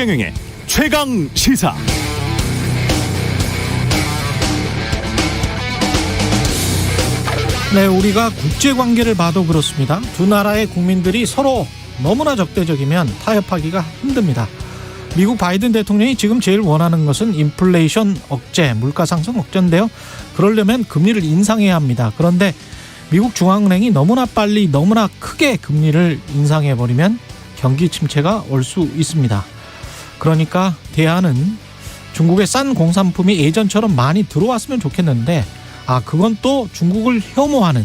최경영의 최강 시사. 네, 우리가 국제관계를 봐도 그렇습니다. 두 나라의 국민들이 서로 너무나 적대적이면 타협하기가 힘듭니다. 미국 바이든 대통령이 지금 제일 원하는 것은 인플레이션 억제, 물가 상승 억제인데요. 그러려면 금리를 인상해야 합니다. 그런데 미국 중앙은행이 너무나 빨리 너무나 크게 금리를 인상해버리면 경기 침체가 올 수 있습니다. 그러니까 대안은 중국의 싼 공산품이 예전처럼 많이 들어왔으면 좋겠는데 그건 또 중국을 혐오하는,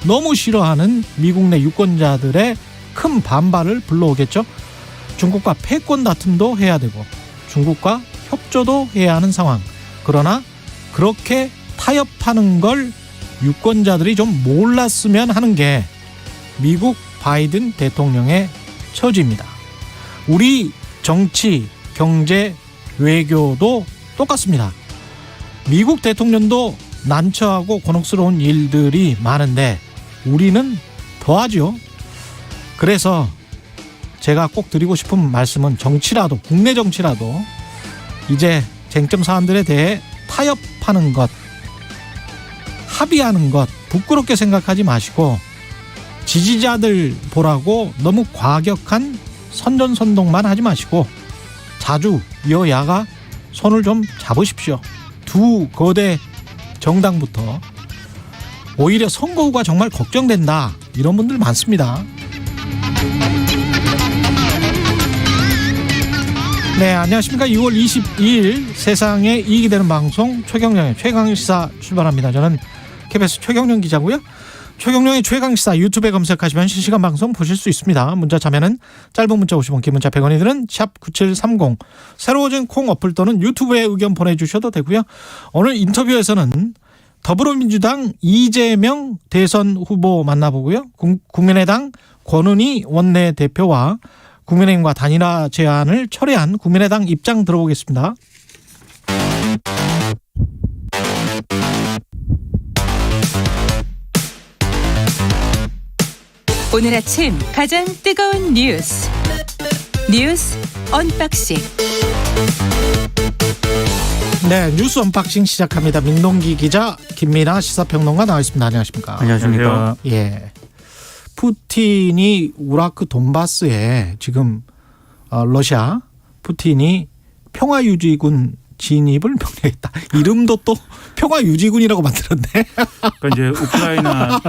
너무 싫어하는 미국 내 유권자들의 큰 반발을 불러오겠죠. 중국과 패권 다툼도 해야 되고 중국과 협조도 해야 하는 상황. 그러나 그렇게 타협하는 걸 유권자들이 좀 몰랐으면 하는 게 미국 바이든 대통령의 처지입니다. 우리 정치, 경제, 외교도 똑같습니다. 미국 대통령도 난처하고 곤혹스러운 일들이 많은데 우리는 더하죠. 그래서 제가 꼭 드리고 싶은 말씀은 정치라도, 국내 정치라도 이제 쟁점 사안들에 대해 타협하는 것, 합의하는 것 부끄럽게 생각하지 마시고 지지자들 보라고 너무 과격한 선전선동만 하지 마시고 자주 여야가 손을 좀 잡으십시오. 두 거대 정당부터. 오히려 선거 후가 정말 걱정된다, 이런 분들 많습니다. 네, 안녕하십니까. 6월 22일 세상에 이익이 되는 방송 최경영의 최강시사 출발합니다. 저는 KBS 최경영 기자고요. 최경영의 최강시사 유튜브에 검색하시면 실시간 방송 보실 수 있습니다. 문자 참여는 짧은 문자 50원, 긴 문자 100원이 드는 샵9730, 새로워진 콩 어플 또는 유튜브에 의견 보내주셔도 되고요. 오늘 인터뷰에서는 더불어민주당 이재명 대선 후보 만나보고요. 국민의당 권은희 원내대표와 국민의힘과 단일화 제안을 철회한 국민의당 입장 들어보겠습니다. 오늘 아침 가장 뜨거운 뉴스 언박싱. 네, 뉴스 언박싱 시작합니다. 민동기 기자, 김민아 시사평론가 나와 있습니다. 안녕하십니까? 안녕하십니까? 예, 푸틴이 우라크 돈바스에 지금 러시아 푸틴이 평화유지군 진입을 명령했다. 이름도 또 평화유지군이라고 만들었네. 그러니까 이제 우크라이나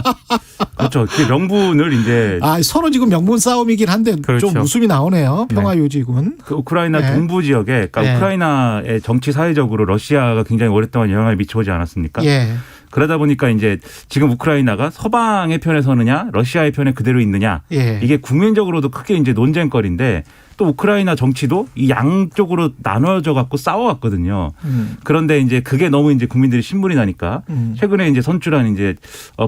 그렇죠. 그 명분을 이제 서로 지금 명분 싸움이긴 한데 그렇죠. 좀 웃음이 나오네요. 평화유지군. 네. 그 우크라이나 네. 동부 지역에, 그러니까 네. 우크라이나의 정치 사회적으로 러시아가 굉장히 오랫동안 영향을 미쳐오지 않았습니까? 예. 그러다 보니까 이제 지금 우크라이나가 서방의 편에 서느냐, 러시아의 편에 그대로 있느냐, 예. 이게 국민적으로도 크게 이제 논쟁거리인데 또 우크라이나 정치도 이 양쪽으로 나눠져 갖고 싸워왔거든요. 그런데 이제 그게 너무 이제 국민들이 신물이 나니까 최근에 이제 선출한 이제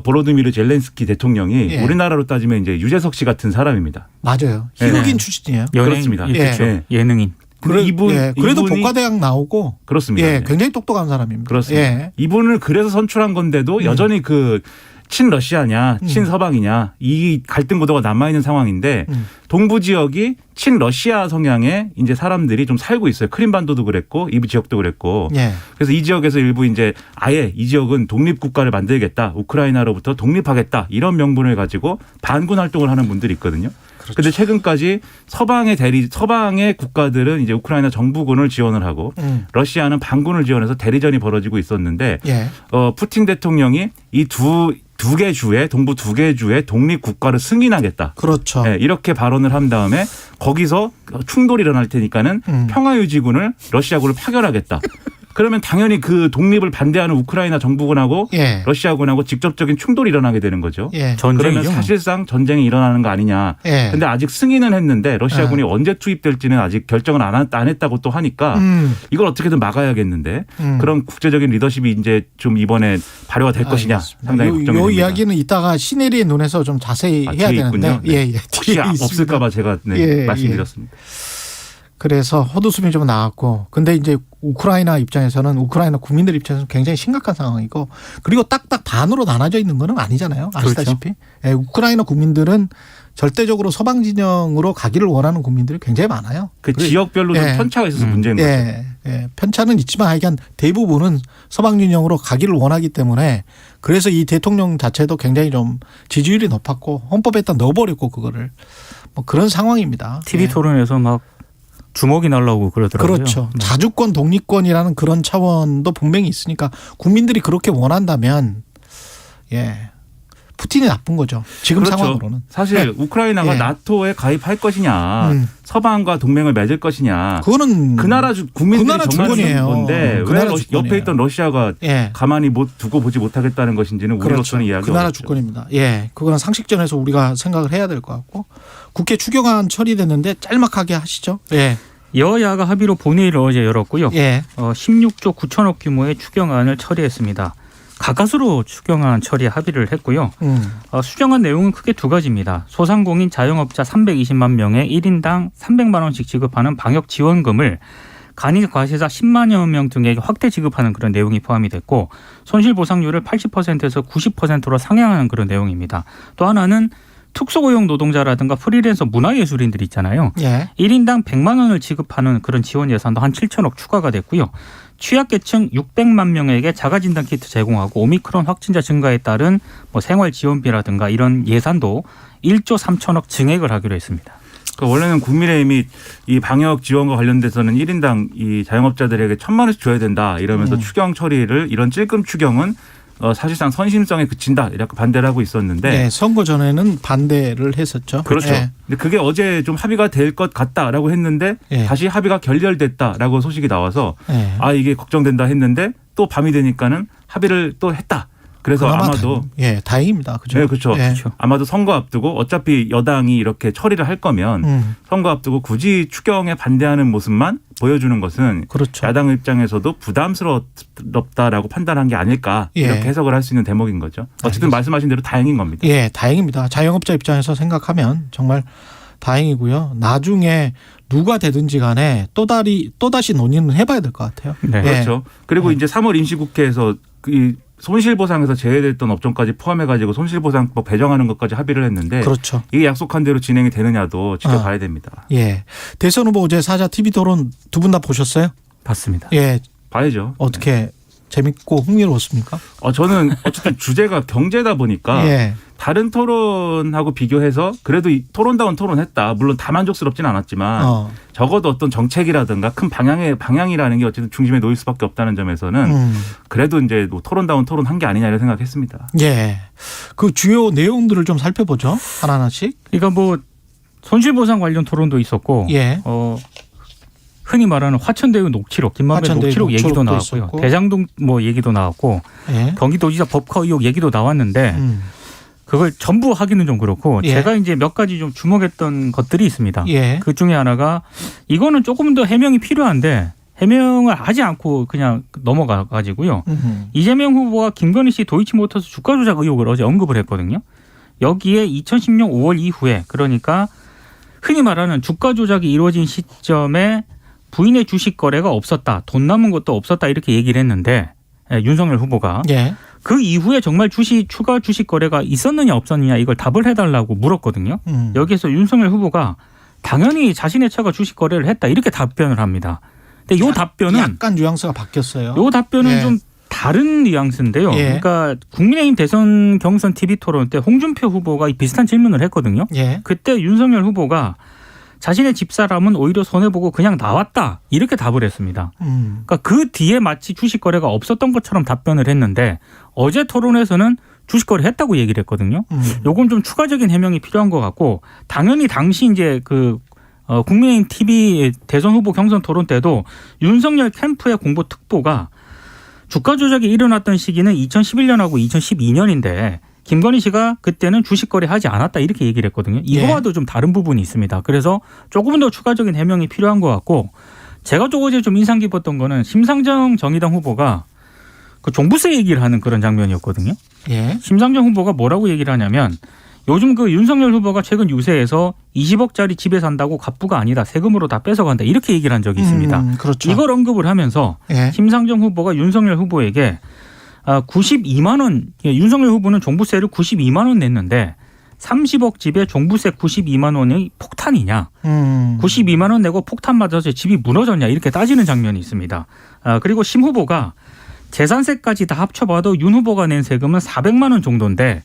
보로드미르 젤렌스키 대통령이 예. 우리나라로 따지면 이제 유재석 씨 같은 사람입니다. 맞아요. 네. 희극인 출신이에요. 그렇습니다. 예. 그렇죠. 예능인. 근데 그래도 이분이 복과대학 나오고 그렇습니다. 예, 네. 굉장히 똑똑한 사람입니다. 그렇습니다. 예. 이분을 그래서 선출한 건데도 여전히 그 친러시아냐 친서방이냐 이 갈등 구도가 남아있는 상황인데 동부 지역이 친러시아 성향의 이제 사람들이 좀 살고 있어요. 크림반도도 그랬고 이 지역도 그랬고. 예. 그래서 이 지역에서 일부 이제 아예 이 지역은 독립국가를 만들겠다. 우크라이나로부터 독립하겠다. 이런 명분을 가지고 반군 활동을 하는 분들이 있거든요. 그렇죠. 그런데 최근까지 서방의 국가들은 이제 우크라이나 정부군을 지원을 하고 러시아는 반군을 지원해서 대리전이 벌어지고 있었는데 예. 푸틴 대통령이 이 두 개 주의 동부 두 개 주의 독립 국가를 승인하겠다. 그렇죠. 네, 이렇게 발언을 한 다음에 거기서 충돌이 일어날 테니까는 평화유지군을 러시아군을 파견하겠다. 그러면 당연히 그 독립을 반대하는 우크라이나 정부군하고 예. 러시아군하고 직접적인 충돌이 일어나게 되는 거죠. 예. 그러면 사실상 전쟁이 일어나는 거 아니냐. 그런데 예. 아직 승인은 했는데 러시아군이 언제 투입될지는 아직 결정을 안 했다고 또 하니까 이걸 어떻게든 막아야겠는데 그런 국제적인 리더십이 이제 좀 이번에 발효가 될 것이냐 상당히 걱정이 됩니다. 이 이야기는 이따가 시네리의 눈에서 좀 자세히 해야 뒤에 되는데 있군요. 네. 예, 예. 혹시 없을까 봐 제가 말씀드렸습니다. 그래서 헛웃음이 좀 나왔고, 근데 이제 우크라이나 입장에서는, 우크라이나 국민들 입장에서는 굉장히 심각한 상황이고, 그리고 딱딱 반으로 나눠져 있는 건 아니잖아요. 아시다시피. 그렇죠. 예, 우크라이나 국민들은 절대적으로 서방 진영으로 가기를 원하는 국민들이 굉장히 많아요. 그 지역별로 좀 편차가 있어서 문제인 거죠. 예, 편차는 있지만 하여간 대부분은 서방 진영으로 가기를 원하기 때문에 그래서 이 대통령 자체도 굉장히 좀 지지율이 높았고 헌법에다 넣어버렸고 그거를 뭐 그런 상황입니다. TV 예. 토론에서 막 주먹이 날라오고 그러더라고요. 그렇죠. 자주권 독립권이라는 그런 차원도 분명히 있으니까 국민들이 그렇게 원한다면 예. 푸틴이 나쁜 거죠. 지금 그렇죠. 상황으로는. 사실 우크라이나가 나토에 가입할 것이냐 서방과 동맹을 맺을 것이냐 그거는 그 나라 국민들이 그 나라 정하는 주권이에요. 건데 그 왜 나라 주권이에요. 옆에 있던 러시아가 가만히 두고 보지 못하겠다는 것인지는 우리로서는 이해하기 그 나라 어렵죠. 주권입니다. 예, 그거는 상식전에서 우리가 생각을 해야 될 것 같고 국회 추경안 처리됐는데 짤막하게 하시죠. 예. 여야가 합의로 본회의를 어제 열었고요. 예. 16조 9천억 규모의 추경안을 처리했습니다. 가까스로 추경안 처리에 합의를 했고요. 수정안 내용은 크게 두 가지입니다. 소상공인 자영업자 320만 명에 1인당 300만 원씩 지급하는 방역 지원금을 간이 과세자 10만여 명 등에게 확대 지급하는 그런 내용이 포함이 됐고 손실보상률을 80%에서 90%로 상향하는 그런 내용입니다. 또 하나는 특수고용 노동자라든가 프리랜서 문화예술인들 있잖아요. 예. 1인당 100만 원을 지급하는 그런 지원 예산도 한 7천억 추가가 됐고요. 취약계층 600만 명에게 자가진단 키트 제공하고 오미크론 확진자 증가에 따른 뭐 생활지원비라든가 이런 예산도 1조 3천억 증액을 하기로 했습니다. 그러니까 원래는 국민의힘이 이 방역 지원과 관련돼서는 1인당 이 자영업자들에게 1,000만 원씩 줘야 된다 이러면서 추경 처리를 이런 찔끔 추경은 사실상 선심성에 그친다 이렇게 반대를 하고 있었는데 네, 선거 전에는 반대를 했었죠. 그렇죠. 예. 근데 그게 어제 좀 합의가 될 것 같다라고 했는데 예. 다시 합의가 결렬됐다라고 소식이 나와서 예. 아 이게 걱정된다 했는데 또 밤이 되니까는 합의를 또 했다. 그래서 아마도 다행입니다. 그죠? 네, 그렇죠. 예. 아마도 선거 앞두고 어차피 여당이 이렇게 처리를 할 거면 선거 앞두고 굳이 추경에 반대하는 모습만 보여주는 것은 그렇죠. 야당 입장에서도 부담스럽다라고 판단한 게 아닐까 이렇게 해석을 할 수 있는 대목인 거죠. 어쨌든 말씀하신 대로 다행인 겁니다. 예, 다행입니다. 자영업자 입장에서 생각하면 정말 다행이고요. 나중에 누가 되든지 간에 또다시 논의는 해봐야 될 것 같아요. 네. 그렇죠. 그리고 이제 3월 임시국회에서 그 손실보상에서 제외됐던 업종까지 포함해가지고 손실보상법 배정하는 것까지 합의를 했는데 그렇죠. 이게 약속한 대로 진행이 되느냐도 지켜봐야 됩니다. 예, 대선 후보 어제 사자 TV 토론 두 분 다 보셨어요? 봤습니다. 예, 봐야죠. 어떻게 재밌고 흥미로웠습니까? 저는 어쨌든 주제가 경제다 보니까 예. 다른 토론하고 비교해서 그래도 이 토론다운 토론했다. 물론 다 만족스럽진 않았지만 적어도 어떤 정책이라든가 큰 방향이라는 게 어쨌든 중심에 놓일 수밖에 없다는 점에서는 그래도 이제 뭐 토론다운 토론한 게 아니냐 이런 생각했습니다. 예, 그 주요 내용들을 좀 살펴보죠. 하나하나씩. 그러니까 뭐 손실보상 관련 토론도 있었고, 예. 흔히 말하는 화천대유 녹취록, 김만배 녹취록 얘기도 나왔고요. 있었고. 대장동 뭐 얘기도 나왔고, 예. 경기도지사 법커 의혹 얘기도 나왔는데 그걸 전부 하기는 좀 그렇고 예. 제가 이제 몇 가지 좀 주목했던 것들이 있습니다. 예. 그 중에 하나가 이거는 조금 더 해명이 필요한데 해명을 하지 않고 그냥 넘어가 가지고요. 이재명 후보와 김건희 씨 도이치모터스 주가 조작 의혹을 어제 언급을 했거든요. 여기에 2010년 5월 이후에 그러니까 흔히 말하는 주가 조작이 이루어진 시점에 부인의 주식 거래가 없었다. 돈 남은 것도 없었다. 이렇게 얘기를 했는데 윤석열 후보가 예. 그 이후에 정말 추가 주식 거래가 있었느냐 없었느냐 이걸 답을 해달라고 물었거든요. 여기에서 윤석열 후보가 당연히 자신의 처가 주식 거래를 했다. 이렇게 답변을 합니다. 근데 이 답변은 약간 뉘앙스가 바뀌었어요. 이 답변은 예. 좀 다른 뉘앙스인데요. 예. 그러니까 국민의힘 대선 경선 TV 토론 때 홍준표 후보가 비슷한 질문을 했거든요. 예. 그때 윤석열 후보가 자신의 집사람은 오히려 손해보고 그냥 나왔다. 이렇게 답을 했습니다. 그러니까 그 뒤에 마치 주식 거래가 없었던 것처럼 답변을 했는데 어제 토론에서는 주식 거래 했다고 얘기를 했거든요. 요건 좀 추가적인 해명이 필요한 것 같고 당연히 당시 이제 국민의힘 TV 대선 후보 경선 토론 때도 윤석열 캠프의 공보 특보가 주가 조작이 일어났던 시기는 2011년하고 2012년인데 김건희 씨가 그때는 주식 거래하지 않았다 이렇게 얘기를 했거든요. 이거와도 좀 다른 부분이 있습니다. 그래서 조금 더 추가적인 해명이 필요한 것 같고 제가 어제 좀 인상 깊었던 거는 심상정 정의당 후보가 그 종부세 얘기를 하는 그런 장면이었거든요. 예. 심상정 후보가 뭐라고 얘기를 하냐면 요즘 그 윤석열 후보가 최근 유세에서 20억짜리 집에 산다고 갑부가 아니다. 세금으로 다 뺏어간다. 이렇게 얘기를 한 적이 있습니다. 그렇죠. 이걸 언급을 하면서 예. 심상정 후보가 윤석열 후보에게 92만 원, 윤석열 후보는 종부세를 92만 원 냈는데 30억 집에 종부세 92만 원의 폭탄이냐. 92만 원 내고 폭탄 맞아서 집이 무너졌냐 이렇게 따지는 장면이 있습니다. 그리고 심 후보가 재산세까지 다 합쳐봐도 윤 후보가 낸 세금은 400만 원 정도인데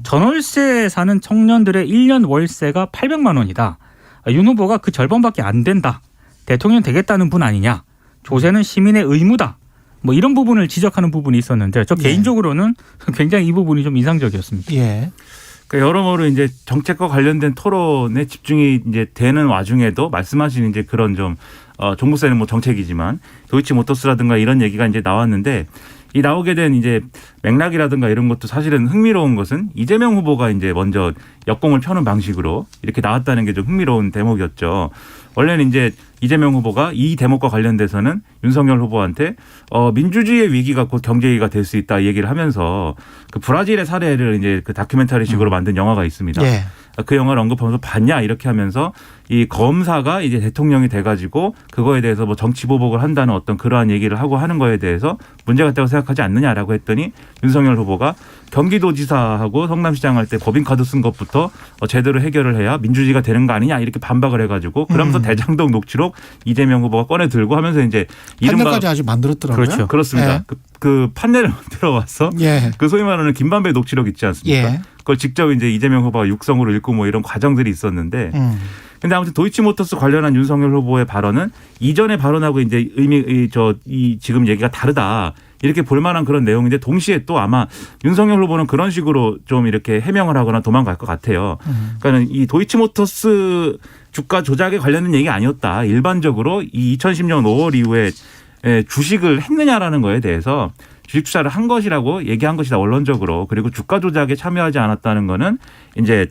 전월세 사는 청년들의 1년 월세가 800만 원이다. 윤 후보가 그 절반밖에 안 된다. 대통령 되겠다는 분 아니냐. 조세는 시민의 의무다. 뭐 이런 부분을 지적하는 부분이 있었는데 저 개인적으로는 굉장히 이 부분이 좀 인상적이었습니다. 예. 그러니까 여러모로 이제 정책과 관련된 토론에 집중이 이제 되는 와중에도 말씀하신 이제 그런 좀 종부세는 뭐 정책이지만 도이치모터스라든가 이런 얘기가 이제 나왔는데 이 나오게 된 이제 맥락이라든가 이런 것도 사실은 흥미로운 것은 이재명 후보가 이제 먼저 역공을 펴는 방식으로 이렇게 나왔다는 게 좀 흥미로운 대목이었죠. 원래는 이제 이재명 후보가 이 대목과 관련돼서는 윤석열 후보한테 민주주의의 위기가 곧 경제 위기가 될 수 있다 이 얘기를 하면서 그 브라질의 사례를 이제 그 다큐멘터리식으로 만든 영화가 있습니다. 예. 그 영화를 언급하면서 봤냐 이렇게 하면서 이 검사가 이제 대통령이 돼가지고 그거에 대해서 뭐 정치 보복을 한다는 어떤 그러한 얘기를 하고 하는 거에 대해서 문제가 있다고 생각하지 않느냐라고 했더니 윤석열 후보가 경기도지사하고 성남시장 할 때 법인카드 쓴 것부터 제대로 해결을 해야 민주주의가 되는 거 아니냐 이렇게 반박을 해가지고 그러면서 대장동 녹취록 이재명 후보가 꺼내 들고 하면서 이제 판례까지 아직 만들었더라고요. 그렇죠. 그렇습니다. 예. 그 판례를 만들어 왔어. 예. 그 소위 말하는 김반배 녹취록 있지 않습니까? 예. 그걸 직접 이제 이재명 후보가 육성으로 읽고 뭐 이런 과정들이 있었는데. 근데 아무튼 도이치모터스 관련한 윤석열 후보의 발언은 이전에 발언하고 이제 지금 얘기가 다르다. 이렇게 볼 만한 그런 내용인데 동시에 또 아마 윤석열 후보는 그런 식으로 좀 이렇게 해명을 하거나 도망갈 것 같아요. 그러니까 이 도이치모터스 주가 조작에 관련된 얘기 아니었다. 일반적으로 이 2010년 5월 이후에 주식을 했느냐라는 거에 대해서 주식 투자를 한 것이라고 얘기한 것이다 원론적으로. 그리고 주가 조작에 참여하지 않았다는 거는 이제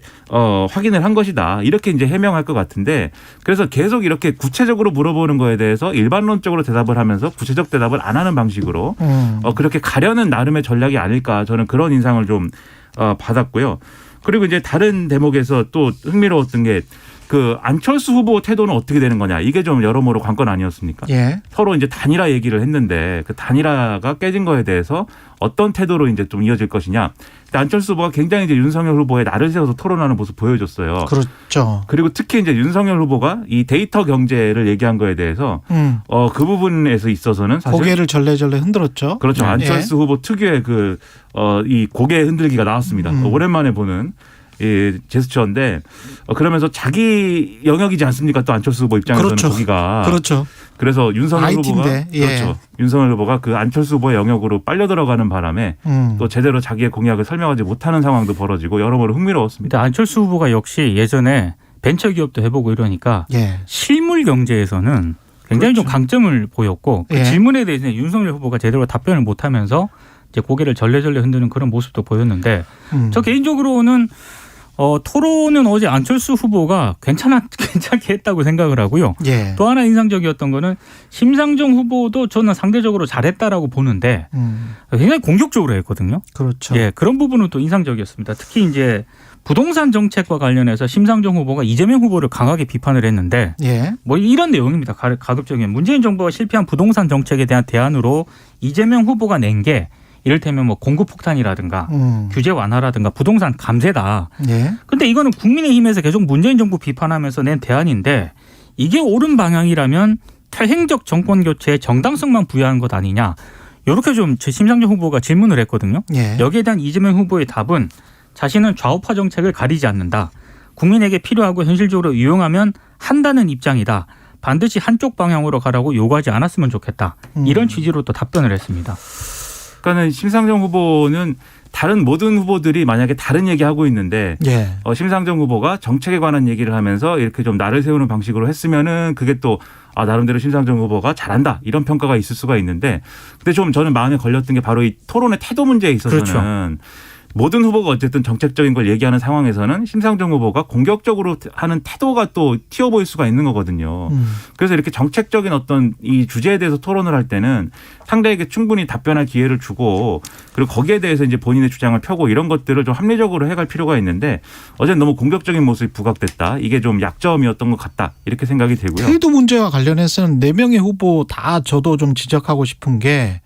확인을 한 것이다 이렇게 이제 해명할 것 같은데 그래서 계속 이렇게 구체적으로 물어보는 거에 대해서 일반론적으로 대답을 하면서 구체적 대답을 안 하는 방식으로 그렇게 가려는 나름의 전략이 아닐까 저는 그런 인상을 좀 받았고요. 그리고 이제 다른 대목에서 또 흥미로웠던 게 그 안철수 후보 태도는 어떻게 되는 거냐 이게 좀 여러모로 관건 아니었습니까? 예. 서로 이제 단일화 얘기를 했는데 그 단일화가 깨진 거에 대해서 어떤 태도로 이제 좀 이어질 것이냐. 안철수 후보가 굉장히 이제 윤석열 후보의 날을 세워서 토론하는 모습 보여줬어요. 그렇죠. 그리고 특히 이제 윤석열 후보가 이 데이터 경제를 얘기한 거에 대해서 그 부분에서 있어서는 사실 고개를 절레절레 흔들었죠. 그렇죠. 네. 안철수 후보 특유의 이 고개 흔들기가 나왔습니다. 오랜만에 보는. 이 제스처인데 그러면서 자기 영역이지 않습니까? 또 안철수 후보 입장에서는 그렇죠. 거기가 그렇죠. 그래서 윤석열 후보가 예. 그렇죠. 윤석열 후보가 그 안철수 후보의 영역으로 빨려 들어가는 바람에 또 제대로 자기의 공약을 설명하지 못하는 상황도 벌어지고 여러모로 흥미로웠습니다. 근데 안철수 후보가 역시 예전에 벤처기업도 해보고 이러니까 예. 실물 경제에서는 굉장히 그렇죠. 좀 강점을 보였고 그 예. 질문에 대해서 윤석열 후보가 제대로 답변을 못하면서 이제 고개를 절레절레 흔드는 그런 모습도 보였는데 저 개인적으로는 토론은 어제 안철수 후보가 괜찮게 했다고 생각을 하고요. 예. 또 하나 인상적이었던 거는 심상정 후보도 저는 상대적으로 잘했다라고 보는데 굉장히 공격적으로 했거든요. 그렇죠. 예, 그런 부분은 또 인상적이었습니다. 특히 이제 부동산 정책과 관련해서 심상정 후보가 이재명 후보를 강하게 비판을 했는데 예. 뭐 이런 내용입니다. 가급적이면 문재인 정부가 실패한 부동산 정책에 대한 대안으로 이재명 후보가 낸 게 이를테면 뭐 공급 폭탄이라든가 규제 완화라든가 부동산 감세다. 예. 근데 이거는 국민의힘에서 계속 문재인 정부 비판하면서 낸 대안인데 이게 옳은 방향이라면 탈행적 정권 교체에 정당성만 부여한 것 아니냐. 이렇게 좀 심상정 후보가 질문을 했거든요. 예. 여기에 대한 이재명 후보의 답은 자신은 좌우파 정책을 가리지 않는다. 국민에게 필요하고 현실적으로 유용하면 한다는 입장이다. 반드시 한쪽 방향으로 가라고 요구하지 않았으면 좋겠다. 이런 취지로 또 답변을 했습니다. 그러니까는 심상정 후보는 다른 모든 후보들이 만약에 다른 얘기하고 있는데 예. 심상정 후보가 정책에 관한 얘기를 하면서 이렇게 좀 날을 세우는 방식으로 했으면은 그게 또 나름대로 심상정 후보가 잘한다 이런 평가가 있을 수가 있는데 근데 좀 저는 마음에 걸렸던 게 바로 이 토론의 태도 문제에 있어서는 그렇죠. 모든 후보가 어쨌든 정책적인 걸 얘기하는 상황에서는 심상정 후보가 공격적으로 하는 태도가 또 튀어 보일 수가 있는 거거든요. 그래서 이렇게 정책적인 어떤 이 주제에 대해서 토론을 할 때는 상대에게 충분히 답변할 기회를 주고 그리고 거기에 대해서 이제 본인의 주장을 펴고 이런 것들을 좀 합리적으로 해갈 필요가 있는데 어제는 너무 공격적인 모습이 부각됐다. 이게 좀 약점이었던 것 같다. 이렇게 생각이 되고요. 태도 문제와 관련해서는 4명의 후보 다 저도 좀 지적하고 싶은 게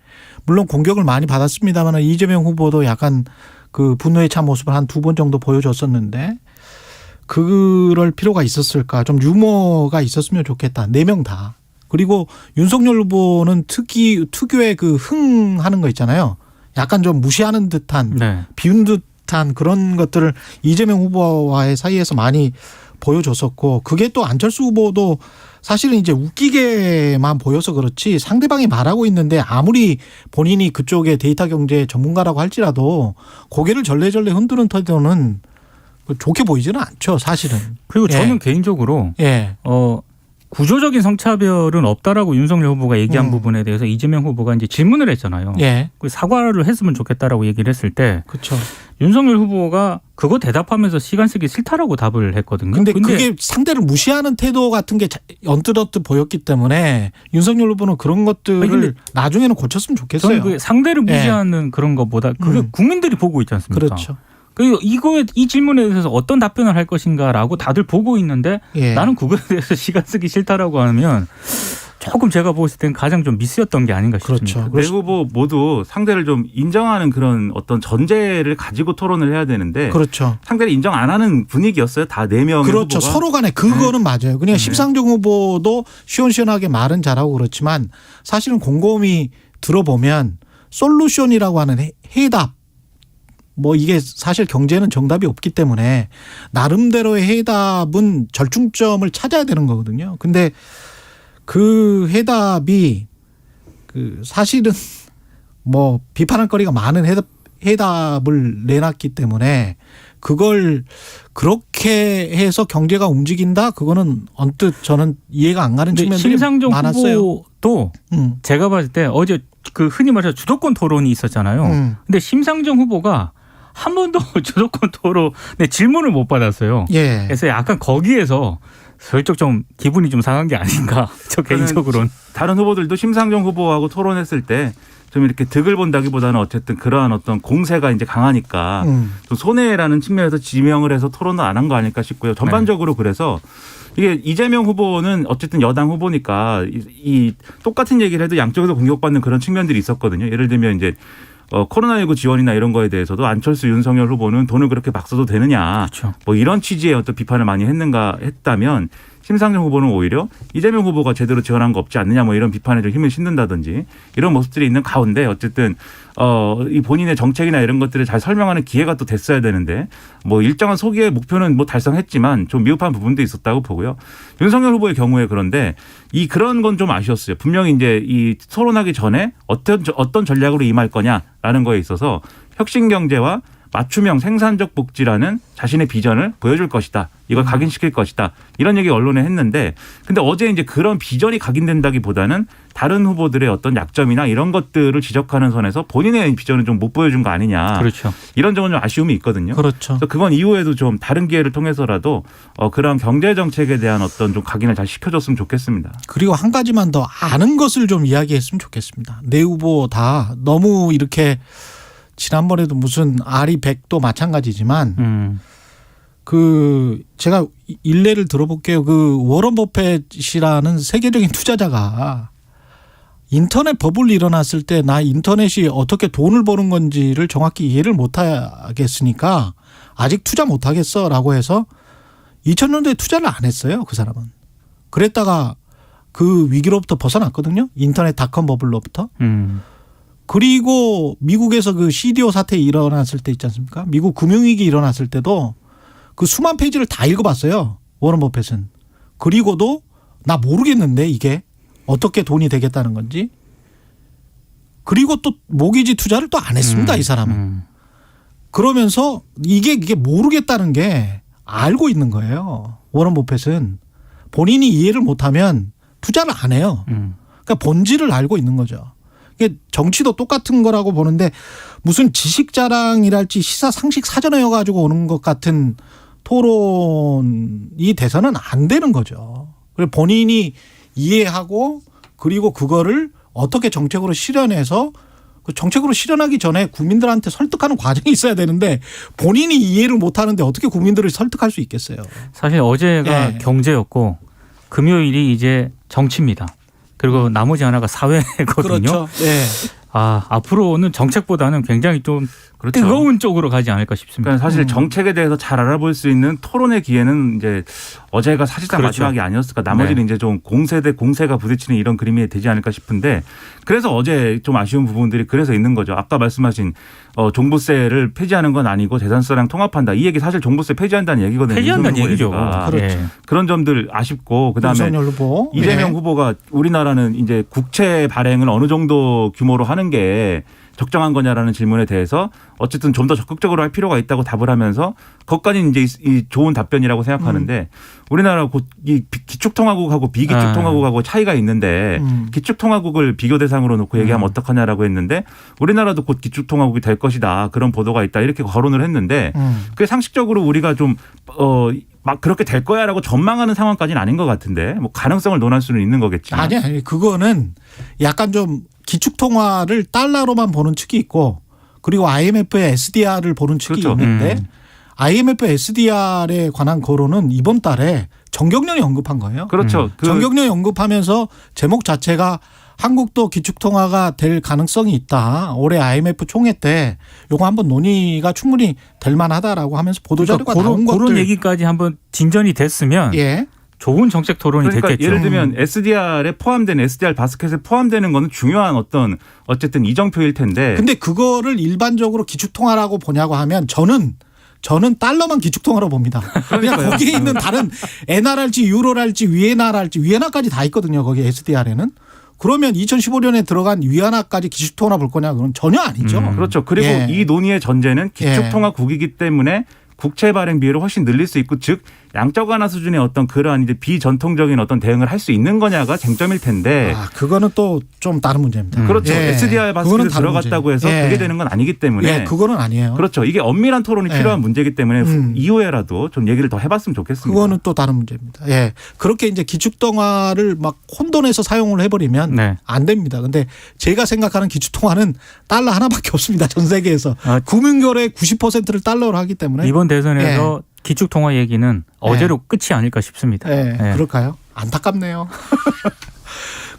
물론 공격을 많이 받았습니다만 이재명 후보도 약간 그 분노에 찬 모습을 한 2번 정도 보여줬었는데 그럴 필요가 있었을까? 좀 유머가 있었으면 좋겠다. 4명 다. 그리고 윤석열 후보는 특유의 그 흥하는 거 있잖아요. 약간 좀 무시하는 듯한 네. 비운 듯한 그런 것들을 이재명 후보와의 사이에서 많이 보여줬었고 그게 또 안철수 후보도 사실은 이제 웃기게만 보여서 그렇지 상대방이 말하고 있는데 아무리 본인이 그쪽의 데이터 경제 전문가라고 할지라도 고개를 절레절레 흔드는 태도는 좋게 보이지는 않죠, 사실은. 그리고 저는 예. 개인적으로 예. 구조적인 성차별은 없다라고 윤석열 후보가 얘기한 부분에 대해서 이재명 후보가 이제 질문을 했잖아요. 예. 그 사과를 했으면 좋겠다라고 얘기를 했을 때 그렇죠. 윤석열 후보가 그거 대답하면서 시간 쓰기 싫다라고 답을 했거든요. 근데 그게 상대를 무시하는 태도 같은 게 언뜻 보였기 때문에 윤석열 후보는 그런 것들을 근데 나중에는 고쳤으면 좋겠어요. 저는 그 상대를 무시하는 그런 것보다 그게 국민들이 보고 있지 않습니까? 그렇죠. 그리고 이 질문에 대해서 어떤 답변을 할 것인가라고 다들 보고 있는데 예. 나는 그거에 대해서 시간 쓰기 싫다라고 하면 조금 제가 보았을 때는 가장 좀 미스였던 게 아닌가 싶습니다. 그렇죠. 네 후보 모두 상대를 좀 인정하는 그런 어떤 전제를 가지고 토론을 해야 되는데 그렇죠. 상대를 인정 안 하는 분위기였어요. 다 4명의 그렇죠. 후보가. 서로 간에 그거는 맞아요. 그냥 심상정 후보도 시원시원하게 말은 잘하고 그렇지만 사실은 곰곰이 들어보면 솔루션이라고 하는 해답 뭐 이게 사실 경제는 정답이 없기 때문에 나름대로의 해답은 절충점을 찾아야 되는 거거든요. 근데 그 해답이 그 사실은 뭐 비판할 거리가 많은 해답을 내놨기 때문에 그걸 그렇게 해서 경제가 움직인다? 그거는 언뜻 저는 이해가 안 가는 측면들이 심상정 많았어요. 후보도 제가 봤을 때 어제 그 흔히 말해서 주도권 토론이 있었잖아요. 근데 심상정 후보가 한 번도 주도권 토론에 질문을 못 받았어요. 예. 그래서 약간 거기에서 슬쩍 좀 기분이 좀 상한 게 아닌가. 저 개인적으로는. 다른 후보들도 심상정 후보하고 토론했을 때 좀 이렇게 득을 본다기보다는 어쨌든 그러한 어떤 공세가 이제 강하니까 좀 손해라는 측면에서 지명을 해서 토론을 안 한 거 아닐까 싶고요. 전반적으로 그래서 이게 이재명 후보는 어쨌든 여당 후보니까 이 똑같은 얘기를 해도 양쪽에서 공격받는 그런 측면들이 있었거든요. 예를 들면 이제 코로나19 지원이나 이런 거에 대해서도 안철수 윤석열 후보는 돈을 그렇게 막 써도 되느냐. 그렇죠. 뭐 이런 취지의 어떤 비판을 많이 했다면 심상정 후보는 오히려 이재명 후보가 제대로 지원한 거 없지 않느냐 뭐 이런 비판에 좀 힘을 싣는다든지 이런 모습들이 있는 가운데 어쨌든 이 본인의 정책이나 이런 것들을 잘 설명하는 기회가 또 됐어야 되는데 뭐 일정한 소기의 목표는 뭐 달성했지만 좀 미흡한 부분도 있었다고 보고요. 윤석열 후보의 경우에 그런데 그런 건 좀 아쉬웠어요. 분명히 이제 이 토론하기 전에 어떤 전략으로 임할 거냐라는 거에 있어서 혁신 경제와 맞춤형 생산적 복지라는 자신의 비전을 보여줄 것이다. 이걸 각인시킬 것이다. 이런 얘기 언론에 했는데 근데 어제 이제 그런 비전이 각인된다기보다는 다른 후보들의 어떤 약점이나 이런 것들을 지적하는 선에서 본인의 비전을 좀 못 보여준 거 아니냐. 그렇죠. 이런 점은 좀 아쉬움이 있거든요. 그렇죠. 그래서 그건 이후에도 좀 다른 기회를 통해서라도 그런 경제 정책에 대한 어떤 좀 각인을 잘 시켜줬으면 좋겠습니다. 그리고 한 가지만 더 아는 것을 좀 이야기했으면 좋겠습니다. 네 후보 다 너무 이렇게 지난번에도 무슨 아리 백도 마찬가지지만 그 제가 일례를 들어볼게요. 그 워런 버핏이라는 세계적인 투자자가 인터넷 버블이 일어났을 때 나 인터넷이 어떻게 돈을 버는 건지를 정확히 이해를 못 하겠으니까 아직 투자 못 하겠어라고 해서 2000년도에 투자를 안 했어요. 그 사람은. 그랬다가 그 위기로부터 벗어났거든요. 인터넷 닷컴 버블로부터. 그리고 미국에서 그 CDO 사태 일어났을 때 있지 않습니까? 미국 금융위기 일어났을 때도 그 수만 페이지를 다 읽어봤어요. 워런 버핏은. 그리고도 나 모르겠는데 이게 어떻게 돈이 되겠다는 건지. 그리고 또 모기지 투자를 또 안 했습니다. 이 사람은. 그러면서 이게 모르겠다는 게 알고 있는 거예요. 워런 버핏은. 본인이 이해를 못하면 투자를 안 해요. 그러니까 본질을 알고 있는 거죠. 이게 정치도 똑같은 거라고 보는데 무슨 지식 자랑이랄지 시사 상식 사전에 가지고 오는 것 같은 토론이 돼서는 안 되는 거죠. 그리고 본인이 이해하고 그리고 그거를 어떻게 정책으로 실현해서 그 정책으로 실현하기 전에 국민들한테 설득하는 과정이 있어야 되는데 본인이 이해를 못하는데 어떻게 국민들을 설득할 수 있겠어요. 사실 어제가 예. 경제였고 금요일이 이제 정치입니다. 그리고 나머지 하나가 사회거든요. 그렇죠. 예. 앞으로는 정책보다는 굉장히 좀 그렇죠. 뜨거운 쪽으로 가지 않을까 싶습니다. 그러니까 사실 정책에 대해서 잘 알아볼 수 있는 토론의 기회는 이제 어제가 사실상 그렇죠. 마지막이 아니었을까. 나머지는 이제 좀 공세 대 공세가 부딪히는 이런 그림이 되지 않을까 싶은데 그래서 어제 좀 아쉬운 부분들이 그래서 있는 거죠. 아까 말씀하신 종부세를 폐지하는 건 아니고 재산세랑 통합한다. 이 얘기 사실 종부세 폐지한다는 얘기거든요. 폐지한다는 얘기죠. 그렇죠. 예. 그런 점들 아쉽고 그다음에 윤석열 후보. 이재명 예. 후보가 우리나라는 이제 국채 발행을 어느 정도 규모로 하는 게 적정한 거냐라는 질문에 대해서 어쨌든 좀 더 적극적으로 할 필요가 있다고 답을 하면서 그것까지 이제 이 좋은 답변이라고 생각하는데 우리나라 곧 이 기축통화국하고 비기축통화국하고 차이가 있는데 기축통화국을 비교 대상으로 놓고 얘기하면 어떡하냐라고 했는데 우리나라도 곧 기축통화국이 될 것이다. 그런 보도가 있다. 이렇게 거론을 했는데 그게 상식적으로 우리가 좀 막 그렇게 될 거야라고 전망하는 상황까지는 아닌 것 같은데 뭐 가능성을 논할 수는 있는 거겠지만. 아니 그거는 약간 좀 기축통화를 달러로만 보는 측이 있고 그리고 IMF의 SDR을 보는 측이 그렇죠. 있는데 IMF SDR에 관한 거론은 이번 달에 정경련이 언급한 거예요. 그렇죠. 정경련이 언급하면서 제목 자체가 한국도 기축통화가 될 가능성이 있다. 올해 IMF 총회 때 요거 한번 논의가 충분히 될 만하다라고 하면서 보도자료가 나온 것들. 그런 얘기까지 한번 진전이 됐으면 예. 좋은 정책 토론이 그러니까 됐겠죠. 예를 들면 SDR에 포함되는 SDR 바스켓에 포함되는 거는 중요한 어쨌든 이정표일 텐데. 근데 그거를 일반적으로 기축통화라고 보냐고 하면 저는 달러만 기축통화로 봅니다. 그냥 거기에 있는 다른 엔화랄지 유로랄지 위엔화까지 다 있거든요. 거기 SDR에는. 그러면 2015년에 들어간 위안화까지 기축통화 볼 거냐? 그건 전혀 아니죠. 그렇죠. 그리고 예. 이 논의의 전제는 기축통화국이기 때문에 국채 발행 비율을 훨씬 늘릴 수 있고 즉 양적 완화 수준의 어떤 그러한 이제 비전통적인 어떤 대응을 할 수 있는 거냐가 쟁점일 텐데. 그거는 또 좀 다른 문제입니다. 그렇죠. 예. SDR 바스켓에 들어갔다고 해서 예. 그게 되는 건 아니기 때문에. 예, 그거는 아니에요. 그렇죠. 이게 엄밀한 토론이 예. 필요한 문제이기 때문에 이후에라도 좀 얘기를 더 해봤으면 좋겠습니다. 그거는 또 다른 문제입니다. 예. 그렇게 이제 기축통화를 막 혼돈해서 사용을 해버리면 네. 안 됩니다. 근데 제가 생각하는 기축통화는 달러 하나밖에 없습니다. 전 세계에서. 아, 금융거래의 90%를 달러로 하기 때문에. 이번 대선에서 기축통화 얘기는 어제로 끝이 아닐까 싶습니다. 예. 예. 그럴까요? 안타깝네요.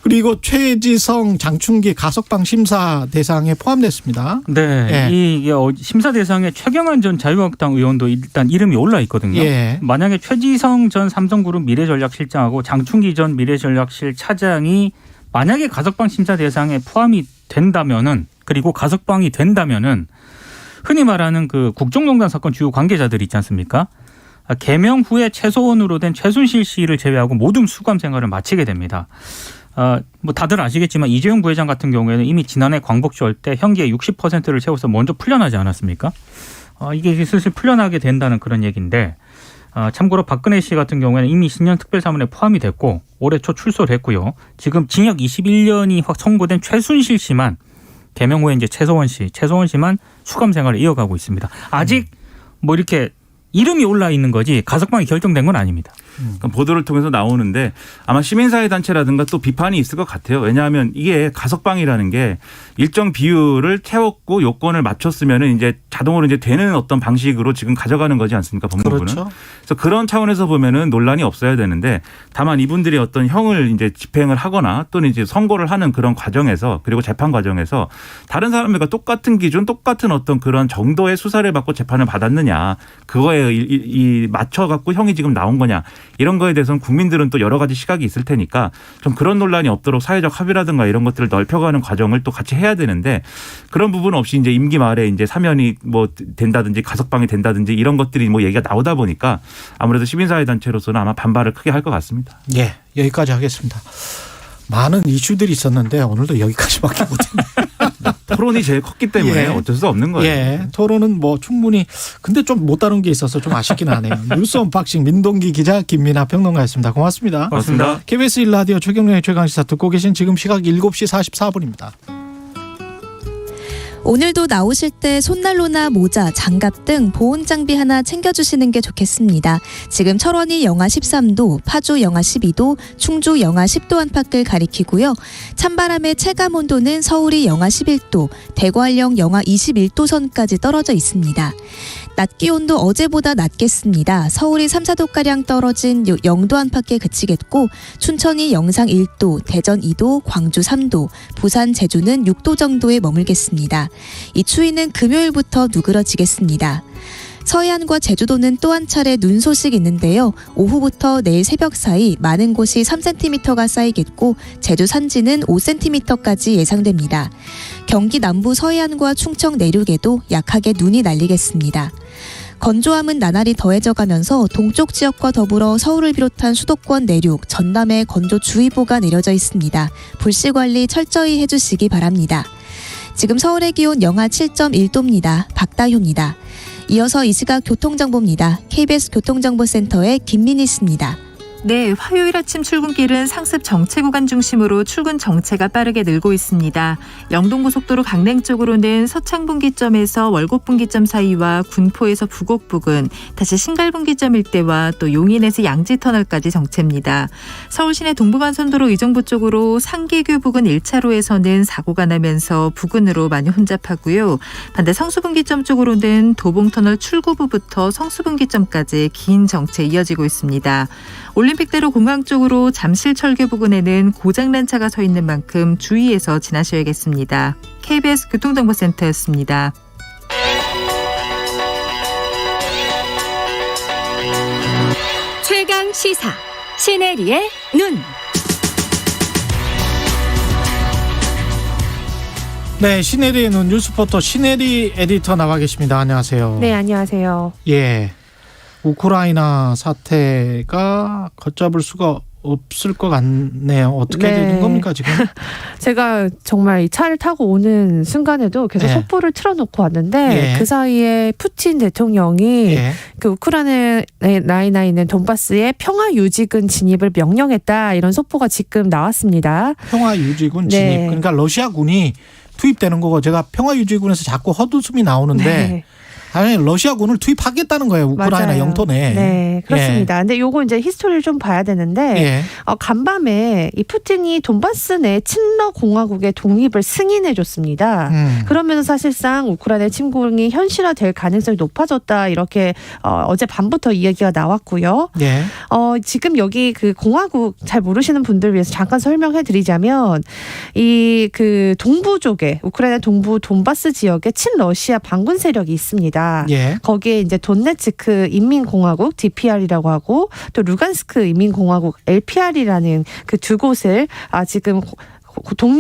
그리고 최지성, 장충기 가석방 심사 대상에 포함됐습니다. 네, 예. 이게 심사 대상에 최경환 전 자유한국당 의원도 일단 이름이 올라 있거든요. 예. 만약에 최지성 전 삼성그룹 미래전략실장하고 장충기 전 미래전략실 차장이 만약에 가석방 심사 대상에 포함이 된다면은 그리고 가석방이 된다면은 흔히 말하는 그 국정농단 사건 주요 관계자들 있지 않습니까? 개명 후에 최소원으로 된 최순실 씨를 제외하고 모든 수감 생활을 마치게 됩니다. 뭐 다들 아시겠지만 이재용 부회장 같은 경우에는 이미 지난해 광복절 때 형기의 60%를 채워서 먼저 풀려나지 않았습니까? 이게 슬슬 풀려나게 된다는 그런 얘기인데 참고로 박근혜 씨 같은 경우에는 이미 신년 특별사면에 포함이 됐고 올해 초 출소를 했고요. 지금 징역 21년이 선고된 최순실 씨만 개명 후에 이제 최소원 씨만 수감 생활을 이어가고 있습니다. 아직 뭐 이렇게 이름이 올라 있는 거지 가석방이 결정된 건 아닙니다. 그러니까 보도를 통해서 나오는데 아마 시민사회단체라든가 또 비판이 있을 것 같아요. 왜냐하면 이게 가석방이라는 게 일정 비율을 채웠고 요건을 맞췄으면은 이제 자동으로 이제 되는 어떤 방식으로 지금 가져가는 거지 않습니까? 법무부는. 그렇죠. 그래서 그런 차원에서 보면은 논란이 없어야 되는데 다만 이분들이 어떤 형을 이제 집행을 하거나 또는 이제 선고를 하는 그런 과정에서 그리고 재판 과정에서 다른 사람들과 똑같은 기준, 똑같은 어떤 그런 정도의 수사를 받고 재판을 받았느냐 그거에 맞춰 갖고 형이 지금 나온 거냐 이런 거에 대해서는 국민들은 또 여러 가지 시각이 있을 테니까 좀 그런 논란이 없도록 사회적 합의라든가 이런 것들을 넓혀가는 과정을 또 같이 해야 되는데 그런 부분 없이 이제 임기 말에 이제 사면이 뭐 된다든지 가석방이 된다든지 이런 것들이 뭐 얘기가 나오다 보니까 아무래도 시민사회단체로서는 아마 반발을 크게 할 것 같습니다. 예, 여기까지 하겠습니다. 많은 이슈들이 있었는데 오늘도 여기까지밖에 못했네요. 토론이 제일 컸기 때문에 예. 어쩔 수 없는 거예요. 예, 토론은 뭐 충분히 근데 좀 못 다룬 게 있어서 좀 아쉽긴 하네요. 뉴스 언박싱 민동기 기자 김민아 평론가였습니다. 고맙습니다. 고맙습니다. KBS 1라디오 최경영의 최강시사 듣고 계신 지금 시각 7시 44분입니다. 오늘도 나오실 때 손난로나 모자, 장갑 등 보온 장비 하나 챙겨주시는 게 좋겠습니다. 지금 철원이 영하 13도, 파주 영하 12도, 충주 영하 10도 안팎을 가리키고요. 찬바람의 체감 온도는 서울이 영하 11도, 대관령 영하 21도 선까지 떨어져 있습니다. 낮 기온도 어제보다 낮겠습니다. 서울이 3, 4도가량 떨어진 영도 안팎에 그치겠고 춘천이 영상 1도, 대전 2도, 광주 3도, 부산, 제주는 6도 정도에 머물겠습니다. 이 추위는 금요일부터 누그러지겠습니다. 서해안과 제주도는 또 한 차례 눈 소식이 있는데요. 오후부터 내일 새벽 사이 많은 곳이 3cm가 쌓이겠고 제주 산지는 5cm까지 예상됩니다. 경기 남부 서해안과 충청 내륙에도 약하게 눈이 날리겠습니다. 건조함은 나날이 더해져가면서 동쪽 지역과 더불어 서울을 비롯한 수도권 내륙, 전남에 건조주의보가 내려져 있습니다. 불씨관리 철저히 해주시기 바랍니다. 지금 서울의 기온 영하 7.1도입니다. 박다효입니다. 이어서 이 시각 교통정보입니다. KBS 교통정보센터의 김민희 씨입니다. 네, 화요일 아침 출근길은 상습 정체 구간 중심으로 출근 정체가 빠르게 늘고 있습니다. 영동고속도로 강릉 쪽으로는 서창분기점에서 월곡분기점 사이와 군포에서 부곡 부근, 다시 신갈분기점 일대와 또 용인에서 양지터널까지 정체입니다. 서울시내 동부간선도로 의정부 쪽으로 상계교 부근 1차로에서는 사고가 나면서 부근으로 많이 혼잡하고요. 반대 성수분기점 쪽으로는 도봉터널 출구부부터 성수분기점까지 긴 정체 이어지고 있습니다. 올림픽대로 공항 쪽으로 잠실철교 부근에는 고장난 차가 서 있는 만큼 주의해서 지나셔야겠습니다. KBS 교통정보센터였습니다. 최강 시사 신혜리의 눈. 네, 신혜리의 눈 뉴스포터 신혜리 에디터 나와 계십니다. 안녕하세요. 네, 안녕하세요. 예, 우크라이나 사태가 걷잡을 수가 없을 것 같네요. 어떻게 네. 되는 겁니까 지금? 제가 정말 이 차를 타고 오는 순간에도 계속 네. 속보를 틀어놓고 왔는데 예. 그 사이에 푸틴 대통령이 예. 그 우크라이나에 있는 돈바스에 평화 유지군 진입을 명령했다, 이런 속보가 지금 나왔습니다. 평화 유지군 진입. 네. 그러니까 러시아군이 투입되는 거고, 제가 평화 유지군에서 자꾸 헛웃음이 나오는데 네. 아니 러시아군을 투입하겠다는 거예요. 우크라이나 맞아요. 영토 내에. 네, 그렇습니다. 근데 요거 이제 히스토리를 좀 봐야 되는데 예. 간밤에 이 푸틴이 돈바스 내 친러 공화국의 독립을 승인해 줬습니다. 그러면서 사실상 우크라이나의 침공이 현실화될 가능성이 높아졌다, 이렇게 어제 밤부터 이야기가 나왔고요. 예. 지금 여기 그 공화국 잘 모르시는 분들 위해서 잠깐 설명해 드리자면, 이 그 동부 쪽에, 우크라이나 동부 돈바스 지역에 친러시아 반군 세력이 있습니다. 예. 거기에 이제 돈네츠크 인민공화국 DPR이라고 하고 또 루간스크 인민공화국 LPR이라는 그 두 곳을 지금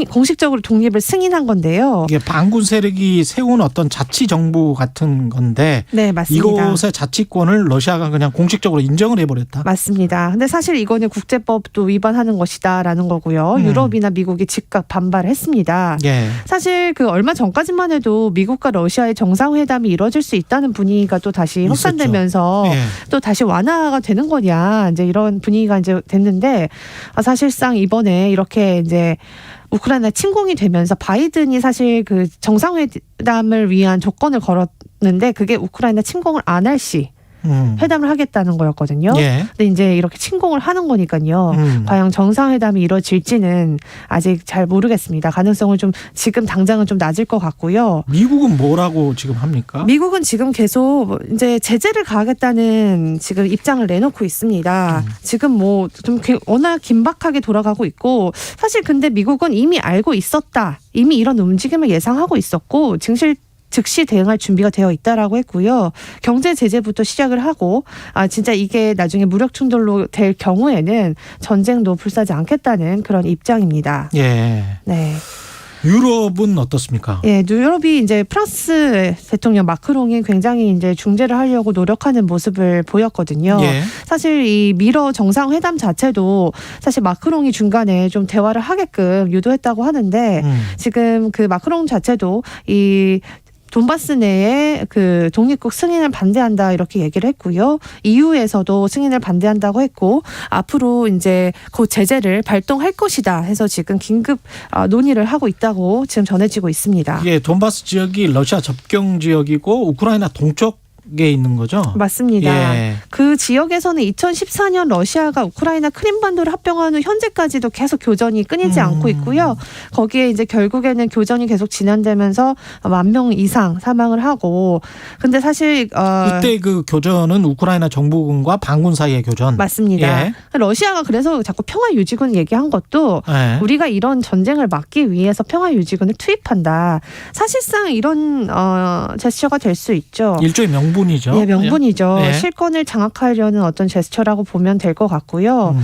공식적으로 독립을 승인한 건데요. 이게 반군 세력이 세운 어떤 자치 정부 같은 건데, 네, 맞습니다. 이곳의 자치권을 러시아가 그냥 공식적으로 인정을 해버렸다. 맞습니다. 근데 사실 이거는 국제법도 위반하는 것이다라는 거고요. 유럽이나 미국이 즉각 반발했습니다. 예. 사실 그 얼마 전까지만 해도 미국과 러시아의 정상회담이 이뤄질 수 있다는 분위기가 또 다시 확산되면서 예. 또 다시 완화가 되는 거냐, 이제 이런 분위기가 이제 됐는데, 사실상 이번에 이렇게 이제 우크라이나 침공이 되면서 바이든이 사실 그 정상회담을 위한 조건을 걸었는데, 그게 우크라이나 침공을 안 할 시 회담을 하겠다는 거였거든요. 예. 근데 이제 이렇게 침공을 하는 거니까요. 과연 정상회담이 이루어질지는 아직 잘 모르겠습니다. 가능성은 좀 지금 당장은 좀 낮을 것 같고요. 미국은 뭐라고 지금 합니까? 미국은 지금 계속 이제 제재를 가하겠다는 지금 입장을 내놓고 있습니다. 지금 뭐 좀 워낙 긴박하게 돌아가고 있고, 사실 근데 미국은 이미 알고 있었다, 이미 이런 움직임을 예상하고 있었고 즉시 대응할 준비가 되어 있다라고 했고요. 경제 제재부터 시작을 하고, 진짜 이게 나중에 무력 충돌로 될 경우에는 전쟁도 불사지 않겠다는 그런 입장입니다. 예. 네. 유럽은 어떻습니까? 예, 유럽이 이제 프랑스 대통령 마크롱이 굉장히 이제 중재를 하려고 노력하는 모습을 보였거든요. 예. 사실 이 미러 정상회담 자체도 사실 마크롱이 중간에 좀 대화를 하게끔 유도했다고 하는데, 지금 그 마크롱 자체도 이 돈바스 내에 그 독립국 승인을 반대한다, 이렇게 얘기를 했고요. EU에서도 승인을 반대한다고 했고, 앞으로 이제 그 제재를 발동할 것이다 해서 지금 긴급 논의를 하고 있다고 지금 전해지고 있습니다. 예, 돈바스 지역이 러시아 접경 지역이고 우크라이나 동쪽 있는 거죠? 맞습니다. 예. 그 지역에서는 2014년 러시아가 우크라이나 크림반도를 합병한 후 현재까지도 계속 교전이 끊이지 않고 있고요. 거기에 이제 결국에는 교전이 계속 진행되면서 10,000명 이상 사망을 하고, 근데 사실 그때 그 교전은 우크라이나 정부군과 반군 사이의 교전. 맞습니다. 예. 러시아가 그래서 자꾸 평화유지군 얘기한 것도 예. 우리가 이런 전쟁을 막기 위해서 평화유지군을 투입한다. 사실상 이런 제스처가 될 수 있죠. 일종의 명분이죠. 네, 명분이죠. 예. 실권을 장악하려는 어떤 제스처라고 보면 될 것 같고요.